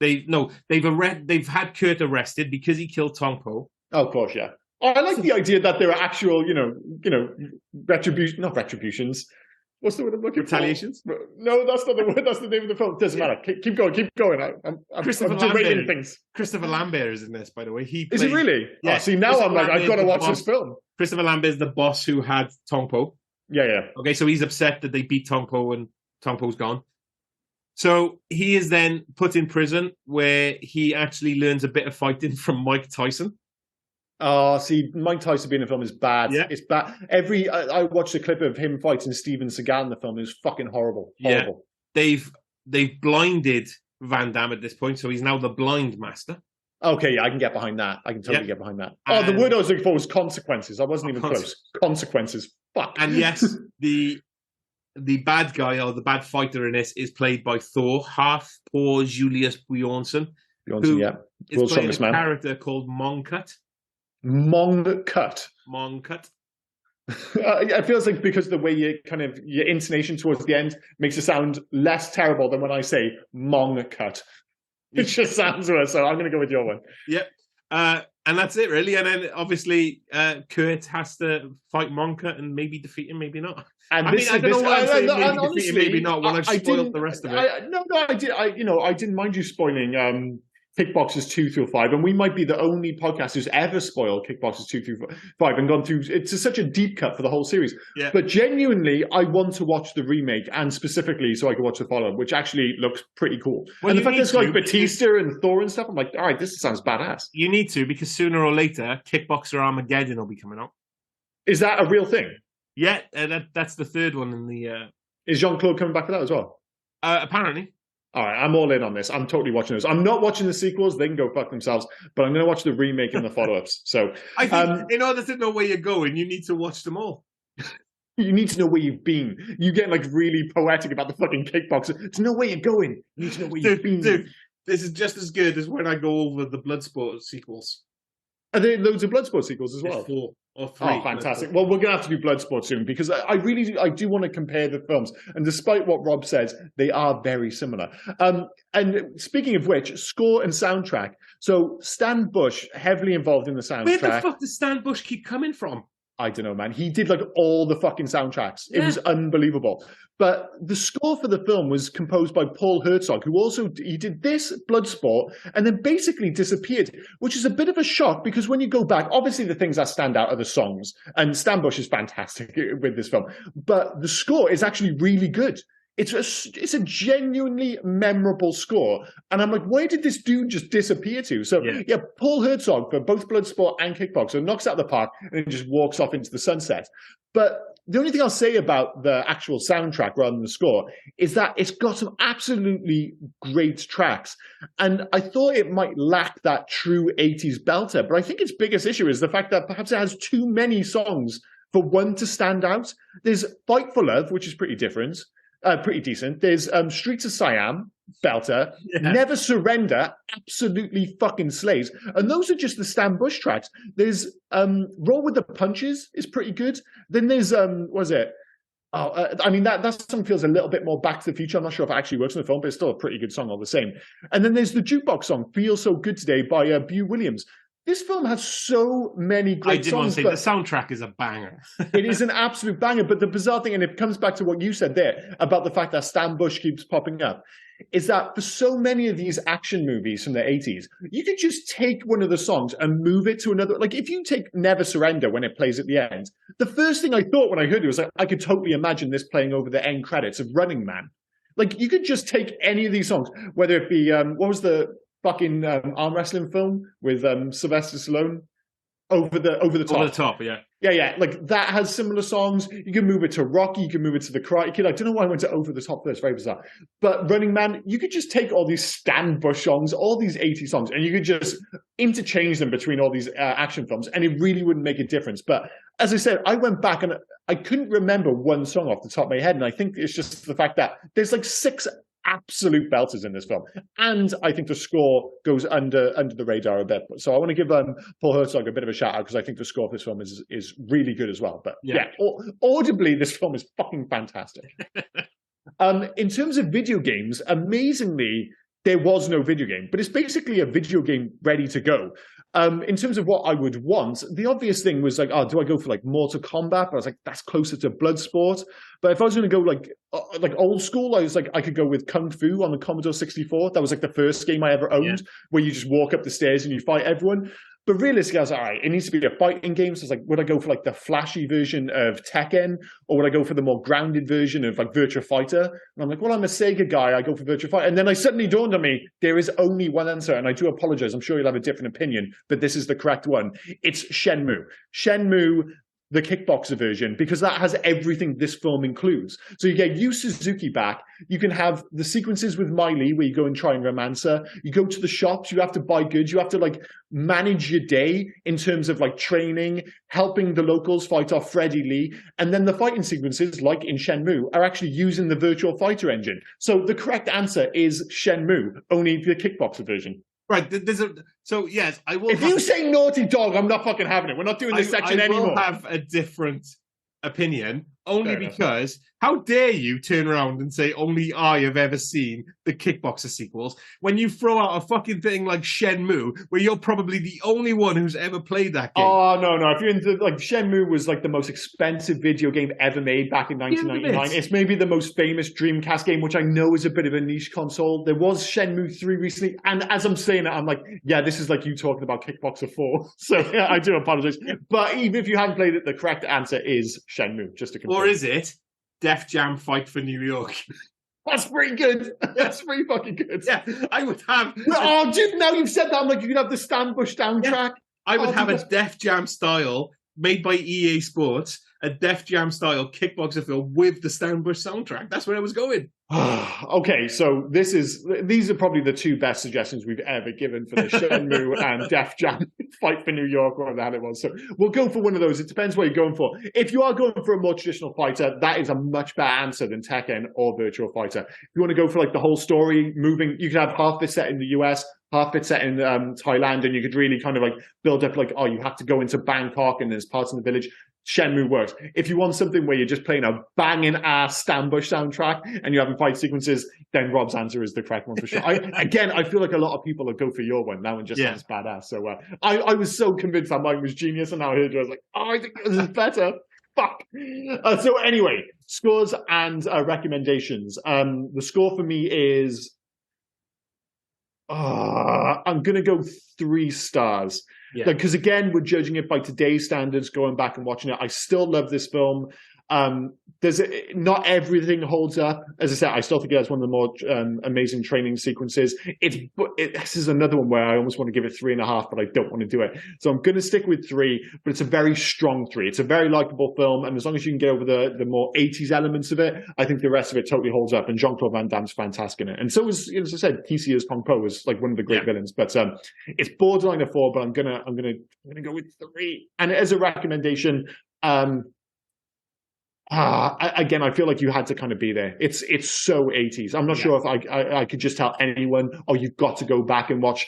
They've had Kurt arrested because he killed Tong Po. Oh, of course, yeah. I like the idea that there are actual, not retributions. What's the word I'm looking Retaliations? For? No, that's not the word. That's the name of the film. Doesn't matter. Keep going. I'm derailing things. Christopher Lambert is in this, by the way. Is he really? Yeah. Oh, see, now I'm like, I've got to watch this film. Christopher Lambert is the boss who had Tong Po. Yeah. Okay, so he's upset that they beat Tong Po and Tong Po's gone. So he is then put in prison where he actually learns a bit of fighting from Mike Tyson. Oh, see, Mike Tyson being in the film is bad. Yeah. It's bad. I watched a clip of him fighting Steven Seagal in the film. It was fucking horrible. Horrible. Yeah. They've blinded Van Damme at this point, so he's now the blind master. Okay, I can get behind that. I can totally get behind that. Oh, the word I was looking for was consequences. I wasn't even close. Consequences. Fuck. And yes, the bad guy or the bad fighter in this is played by Thor, half poor Julius Bjornsson, who is playing a character called Mongkut. Mongkut. It feels like because the way your intonation towards the end makes it sound less terrible than when I say Mongkut. It just sounds worse, so I'm going to go with your one. Yep. And that's it, really. And then, obviously, Kurt has to fight Mongkut and maybe defeat him, maybe not. And I don't know why I'm saying maybe defeat him, maybe not, when I've spoiled the rest of it. I didn't mind you spoiling Kickboxers 2 through 5, and we might be the only podcast who's ever spoiled Kickboxers 2 through 5 and gone through. It's such a deep cut for the whole series. Yeah. But genuinely, I want to watch the remake, and specifically so I can watch the follow-up, which actually looks pretty cool. Well, and the fact that it's like Batista and Thor and stuff, I'm like, all right, this sounds badass. You need to, because sooner or later, Kickboxer Armageddon will be coming out. Is that a real thing? Yeah, that's the third one in the. Is Jean-Claude coming back for that as well? Apparently. All right, I'm all in on this. I'm totally watching this. I'm not watching the sequels. They can go fuck themselves. But I'm going to watch the remake and the follow-ups. So I think in order to know where you're going, you need to watch them all. You need to know where you've been. You get like really poetic about the fucking Kickboxer. To know where you're going, you need to know where you've been. Dude, this is just as good as when I go over the Bloodsport sequels. Are there loads of Bloodsport sequels as well? or 3. Oh, fantastic. Well, we're going to have to do Bloodsport soon because I do want to compare the films. And despite what Rob says, they are very similar. And speaking of which, score and soundtrack. So Stan Bush, heavily involved in the soundtrack. Where the fuck does Stan Bush keep coming from? I don't know, man. He did like all the fucking soundtracks. It was unbelievable. But the score for the film was composed by Paul Herzog, who he did this, Bloodsport, and then basically disappeared, which is a bit of a shock because when you go back, obviously the things that stand out are the songs, and Stan Bush is fantastic with this film. But the score is actually really good. It's a genuinely memorable score. And I'm like, where did this dude just disappear to? So, yeah, Paul Herzog, for both Bloodsport and Kickboxer, knocks out the park and just walks off into the sunset. But the only thing I'll say about the actual soundtrack rather than the score is that it's got some absolutely great tracks. And I thought it might lack that true 80s belter. But I think its biggest issue is the fact that perhaps it has too many songs for one to stand out. There's Fight for Love, which is pretty different. Pretty decent. There's Streets of Siam, belter. Never Surrender, absolutely fucking slays. And those are just the Stan Bush tracks. There's Roll with the Punches is pretty good. Then there's what is it? I mean that song feels a little bit more Back to the Future. I'm not sure if it actually works in the film, but it's still a pretty good song all the same. And then there's the jukebox song "Feel So Good Today" by Bew Williams. This film has so many great songs. I did want to say the soundtrack is a banger. It is an absolute banger. But the bizarre thing, and it comes back to what you said there about the fact that Stan Bush keeps popping up, is that for so many of these action movies from the 80s, you could just take one of the songs and move it to another. Like if you take Never Surrender when it plays at the end, the first thing I thought when I heard it was like, I could totally imagine this playing over the end credits of Running Man. Like you could just take any of these songs, whether it be, what was the fucking arm wrestling film with Sylvester Stallone, over the top. Over the top, yeah. Yeah. Like that has similar songs. You can move it to Rocky. You can move it to the Karate Kid. I don't know why I went to Over the Top first. Very bizarre. But Running Man, you could just take all these Stan Bush songs, all these 80 songs, and you could just interchange them between all these action films, and it really wouldn't make a difference. But as I said, I went back and I couldn't remember one song off the top of my head, and I think it's just the fact that there's like 6 absolute belters in this film, and I think the score goes under the radar a bit. So I want to give Paul Herzog a bit of a shout out because I think the score of this film is really good as well. But audibly, this film is fucking fantastic. In terms of video games, amazingly, there was no video game, but it's basically a video game ready to go. In terms of what I would want, the obvious thing was like, oh, do I go for like Mortal Kombat? But I was like, that's closer to Bloodsport. But if I was going to go like old school, I was like, I could go with Kung Fu on the Commodore 64. That was like the first game I ever owned, where you just walk up the stairs and you fight everyone. But realistically, I was like, all right, it needs to be a fighting game. So it's like, would I go for like the flashy version of Tekken, or would I go for the more grounded version of like Virtua Fighter? And I'm like, well, I'm a Sega guy. I go for Virtua Fighter. And then I suddenly dawned on me, there is only one answer. And I do apologize. I'm sure you'll have a different opinion, but this is the correct one. It's Shenmue. Shenmue, the Kickboxer version, because that has everything this film includes. So you get Yu Suzuki back. You can have the sequences with Miley where you go and try and romance her. You go to the shops. You have to buy goods. You have to like manage your day in terms of like training, helping the locals fight off Freddie Lee. And then the fighting sequences, like in Shenmue, are actually using the Virtual Fighter engine. So the correct answer is Shenmue, only the Kickboxer version. Right, so yes, I will. If you say Naughty Dog, I'm not fucking having it. We're not doing this section anymore. I will have a different opinion, only because how dare you turn around and say only I have ever seen the Kickboxer sequels when you throw out a fucking thing like Shenmue, where you're probably the only one who's ever played that game. Oh, no. If you're into, like, Shenmue was like the most expensive video game ever made back in 1999. It's maybe the most famous Dreamcast game, which I know is a bit of a niche console. There was Shenmue 3 recently, and as I'm saying it, I'm like, yeah, this is like you talking about Kickboxer 4. So yeah, I do apologize. But even if you haven't played it, the correct answer is Shenmue, just to confirm. Or is it Def Jam Fight for New York? That's pretty good. That's pretty fucking good. Yeah, I would have. Oh, dude, now you've said that, I'm like, you could have the Stan Bush soundtrack. Yeah, I would have a Def Jam style made by EA Sports, a Def Jam style Kickboxer film with the Stan Bush soundtrack. That's where I was going. Okay, so these are probably the 2 best suggestions we've ever given for the Shenmue and Def Jam Fight for New York, whatever the hell it was. So we'll go for one of those. It depends what you're going for. If you are going for a more traditional fighter, that is a much better answer than Tekken or Virtual Fighter. If you want to go for like the whole story moving, you can have half this set in the US, half bit set in Thailand, and you could really kind of like build up like, oh, you have to go into Bangkok and there's parts in the village. Shenmue works. If you want something where you're just playing a banging ass Stambush soundtrack and you're having fight sequences, then Rob's answer is the correct one for sure. I feel like a lot of people will go for your one. That one just sounds badass. So I was so convinced that mine was genius, and now I heard you, I was like, oh, I think this is better. Fuck. So anyway, scores and recommendations. The score for me is, I'm going to go 3 stars. Because again, we're judging it by today's standards, going back and watching it. I still love this film. Not everything holds up. As I said, I still think that's one of the more amazing training sequences. This is another one where I almost want to give it 3.5, but I don't want to do it. So I'm going to stick with 3, but it's a very strong 3. It's a very likable film, and as long as you can get over the more 80s elements of it, I think the rest of it totally holds up. And Jean-Claude Van Damme's fantastic in it. And so is, as I said, TC's Tong Po was like one of the great villains. But it's borderline a 4, but I'm gonna go with 3. And as a recommendation, again, I feel like you had to kind of be there. It's so 80s. I'm not sure if I could just tell anyone, oh, you've got to go back and watch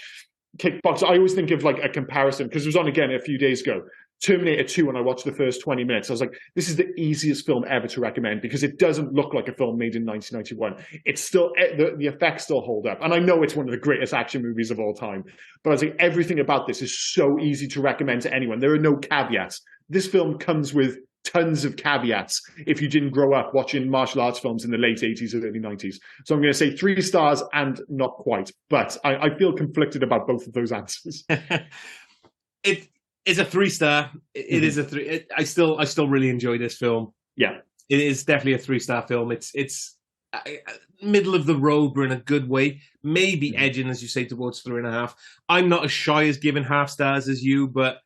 Kickboxer. I always think of like a comparison, because it was on again a few days ago. Terminator 2, when I watched the first 20 minutes, I was like, this is the easiest film ever to recommend, because it doesn't look like a film made in 1991. It's still, the effects still hold up. And I know it's one of the greatest action movies of all time, but I was like, everything about this is so easy to recommend to anyone. There are no caveats. This film comes with tons of caveats if you didn't grow up watching martial arts films in the late 80s or early 90s. So I'm going to say 3 stars and not quite, but I feel conflicted about both of those answers. It is a 3-star. It is a 3. I still really enjoy this film. Yeah, it is definitely a 3-star film. It's middle of the road, but in a good way. Maybe edging, as you say, towards 3.5. I'm not as shy as giving half stars as you, but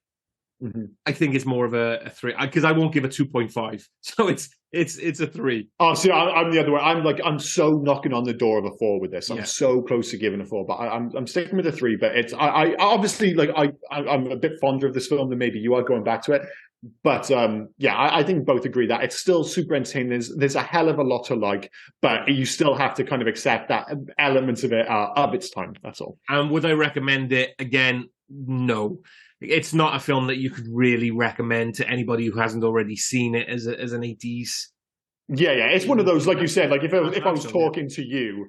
I think it's more of a 3, because I won't give a 2.5. So it's a 3. Oh, see, I'm the other way. I'm so knocking on the door of a 4 with this. I'm so close to giving a 4, but I'm sticking with a 3. But I obviously, like, I'm a bit fonder of this film than maybe you are going back to it. But I think both agree that it's still super entertaining. There's a hell of a lot to like, but you still have to kind of accept that elements of it are of its time. That's all. And would I recommend it again? No. It's not a film that you could really recommend to anybody who hasn't already seen it as an 80s. Yeah. It's one of those, like you said, like if I was talking to you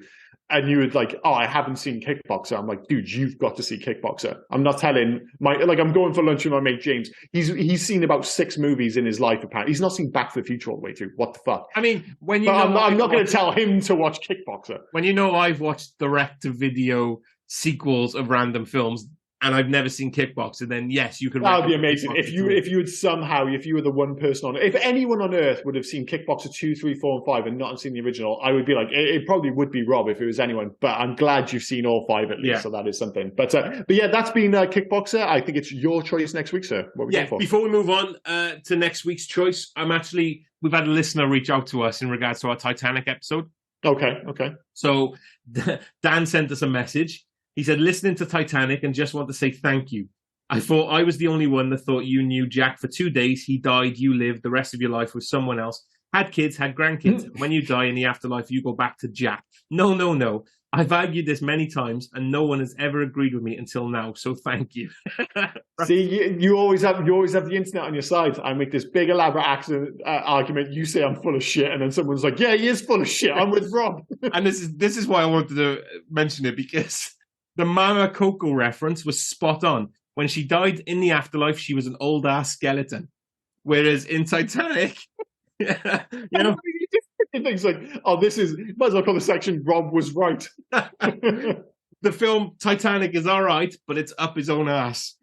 and you would like, oh, I haven't seen Kickboxer. I'm like, dude, you've got to see Kickboxer. I'm not telling I'm going for lunch with my mate James. He's seen about 6 movies in his life, apparently. He's not seen Back to the Future all the way through. What the fuck? I mean, I'm not going to tell him to watch Kickboxer. When I've watched direct-to-video sequels of random films, and I've never seen Kickboxer, then yes, you could. That would be amazing if you were the one person if anyone on Earth would have seen Kickboxer 2, 3, 4, and 5 and not seen the original, I would be like, it probably would be Rob if it was anyone. But I'm glad you've seen all 5 at least, so that is something. But yeah, that's been Kickboxer. I think it's your choice next week, sir. What are we going for? Before we move on to next week's choice, we've had a listener reach out to us in regards to our Titanic episode. Okay. So Dan sent us a message. He said, listening to Titanic and just want to say thank you. I thought I was the only one that thought you knew Jack for 2 days. He died, you lived the rest of your life with someone else. Had kids, had grandkids. When you die in the afterlife, you go back to Jack. No. I've argued this many times and no one has ever agreed with me until now. So thank you. See, you always have the internet on your side. I make this big elaborate argument. You say I'm full of shit. And then someone's like, yeah, he is full of shit. I'm with Rob. And this is why I wanted to mention it, because the Mama Coco reference was spot on. When she died in the afterlife, she was an old ass skeleton. Whereas in Titanic, things like, oh, this is, might as well call the section Rob was right. The film Titanic is all right, but it's up his own ass.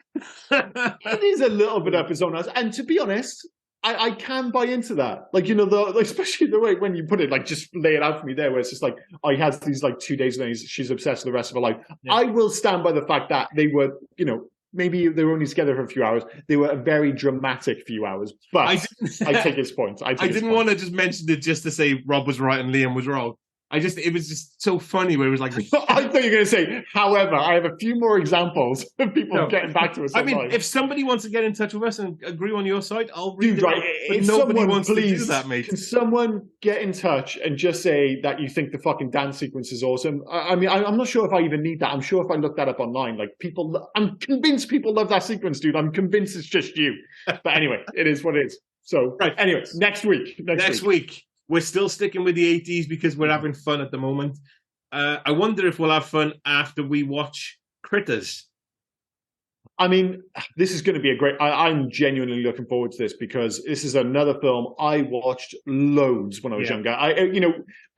It is a little bit up his own ass. And to be honest, I can buy into that. Like, especially the way when you put it, like, just lay it out for me there, where it's just like, oh, he has these like 2 days and then she's obsessed with the rest of her life. Yeah. I will stand by the fact that they were, maybe they were only together for a few hours. They were a very dramatic few hours. But I take his point. I didn't want to just mention it just to say Rob was right and Liam was wrong. It was just so funny where it was like... I thought you were going to say, however, I have a few more examples of people getting back to us. I mean, if somebody wants to get in touch with us and agree on your side, I'll read it. Right. But if nobody wants to do that, mate. Can someone get in touch and just say that you think the fucking dance sequence is awesome? I mean, I'm not sure if I even need that. I'm sure if I look that up online, like I'm convinced people love that sequence, dude. I'm convinced it's just you. But anyway, it is what it is. So, right. Anyway, next week. Next week. We're still sticking with the 80s because we're having fun at the moment. I wonder if we'll have fun after we watch Critters. I mean, this is going to be a great... I'm genuinely looking forward to this because this is another film I watched loads when I was younger.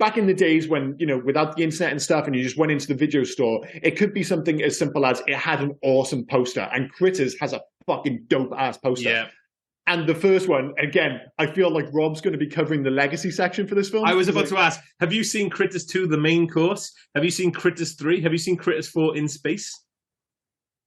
Back in the days when, without the internet and stuff and you just went into the video store, it could be something as simple as it had an awesome poster, and Critters has a fucking dope-ass poster. Yeah. And the first one, again, I feel like Rob's going to be covering the legacy section for this film. I was about to ask, have you seen Critters 2, the main course? Have you seen Critters 3? Have you seen Critters 4 in space?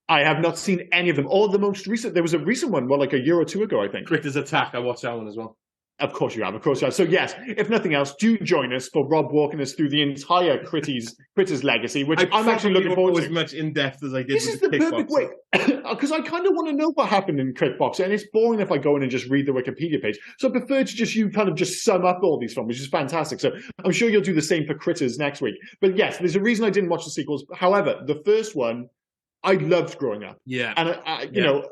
I have not seen any of them. Or the most recent, there was a recent one, like a year or two ago, I think. Critters Attack, I watched that one as well. Of course you have, of course you have. So yes, if nothing else, do join us for Rob walking us through the entire Critters legacy, which I'm actually looking forward to. As much in depth as I did. This is the perfect way, because I kind of want to know what happened in Kickboxer, and it's boring if I go in and just read the Wikipedia page. So I prefer to you kind of just sum up all these films, which is fantastic. So I'm sure you'll do the same for Critters next week. But yes, there's a reason I didn't watch the sequels. However, the first one I loved growing up. Yeah, and you know,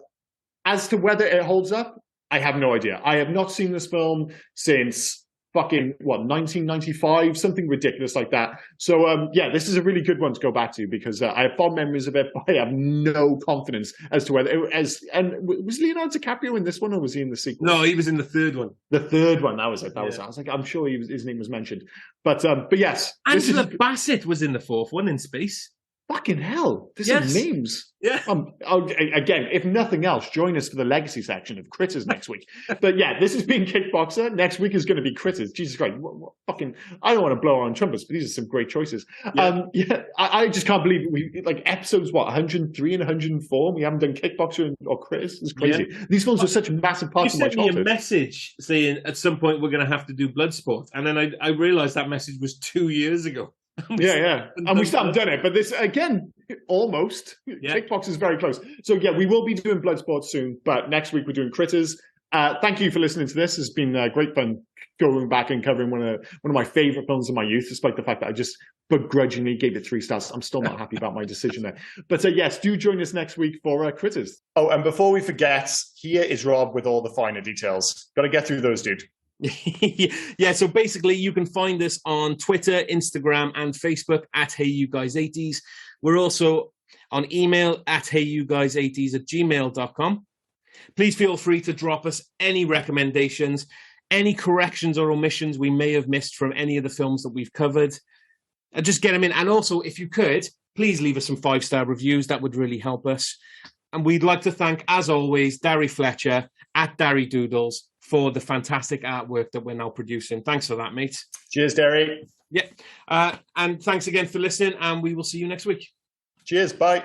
as to whether it holds up, I have no idea. I have not seen this film since fucking, 1995? Something ridiculous like that. So, yeah, this is a really good one to go back to because I have fond memories of it, but I have no confidence as to whether and was Leonardo DiCaprio in this one or was he in the sequel? No, he was in the third one. The third one, that was it. I was like, I'm sure his name was mentioned. But yes. Angela Bassett was in the fourth one in space. Fucking hell. There's some names. Yeah. Again, if nothing else, join us for the legacy section of Critters next week. But yeah, this has been Kickboxer. Next week is going to be Critters. Jesus Christ. What fucking... I don't want to blow our own trumpets, but these are some great choices. Yeah. I just can't believe we... Like, episodes, 103 and 104, we haven't done Kickboxer or Critters? It's crazy. Yeah. These films are such a massive part of my childhood. You sent me a message saying at some point we're going to have to do Bloodsport. And then I realised that message was 2 years ago. And we still haven't done it, but this again, almost. Kickboxer is very close. So yeah, we will be doing Bloodsport soon, but next week we're doing Critters. Thank you for listening to this. It's been great fun going back and covering one of my favorite films of my youth, despite the fact that I just begrudgingly gave it 3 stars. I'm still not happy about my decision there. But yes, do join us next week for Critters. Oh, and before we forget, here is Rob with all the finer details. Got to get through those, dude. Yeah, so basically you can find us on Twitter, Instagram, and Facebook at HeyYouGuys80s. We're also on email at HeyYouGuys80s@gmail.com. Please feel free to drop us any recommendations, any corrections or omissions we may have missed from any of the films that we've covered. Just get them in. And also, if you could, please leave us some 5-star reviews. That would really help us. And we'd like to thank, as always, Darry Fletcher at Darry Doodles for the fantastic artwork that we're now producing. Thanks for that, mate. Cheers, Darry. Yeah. And thanks again for listening, and we will see you next week. Cheers. Bye.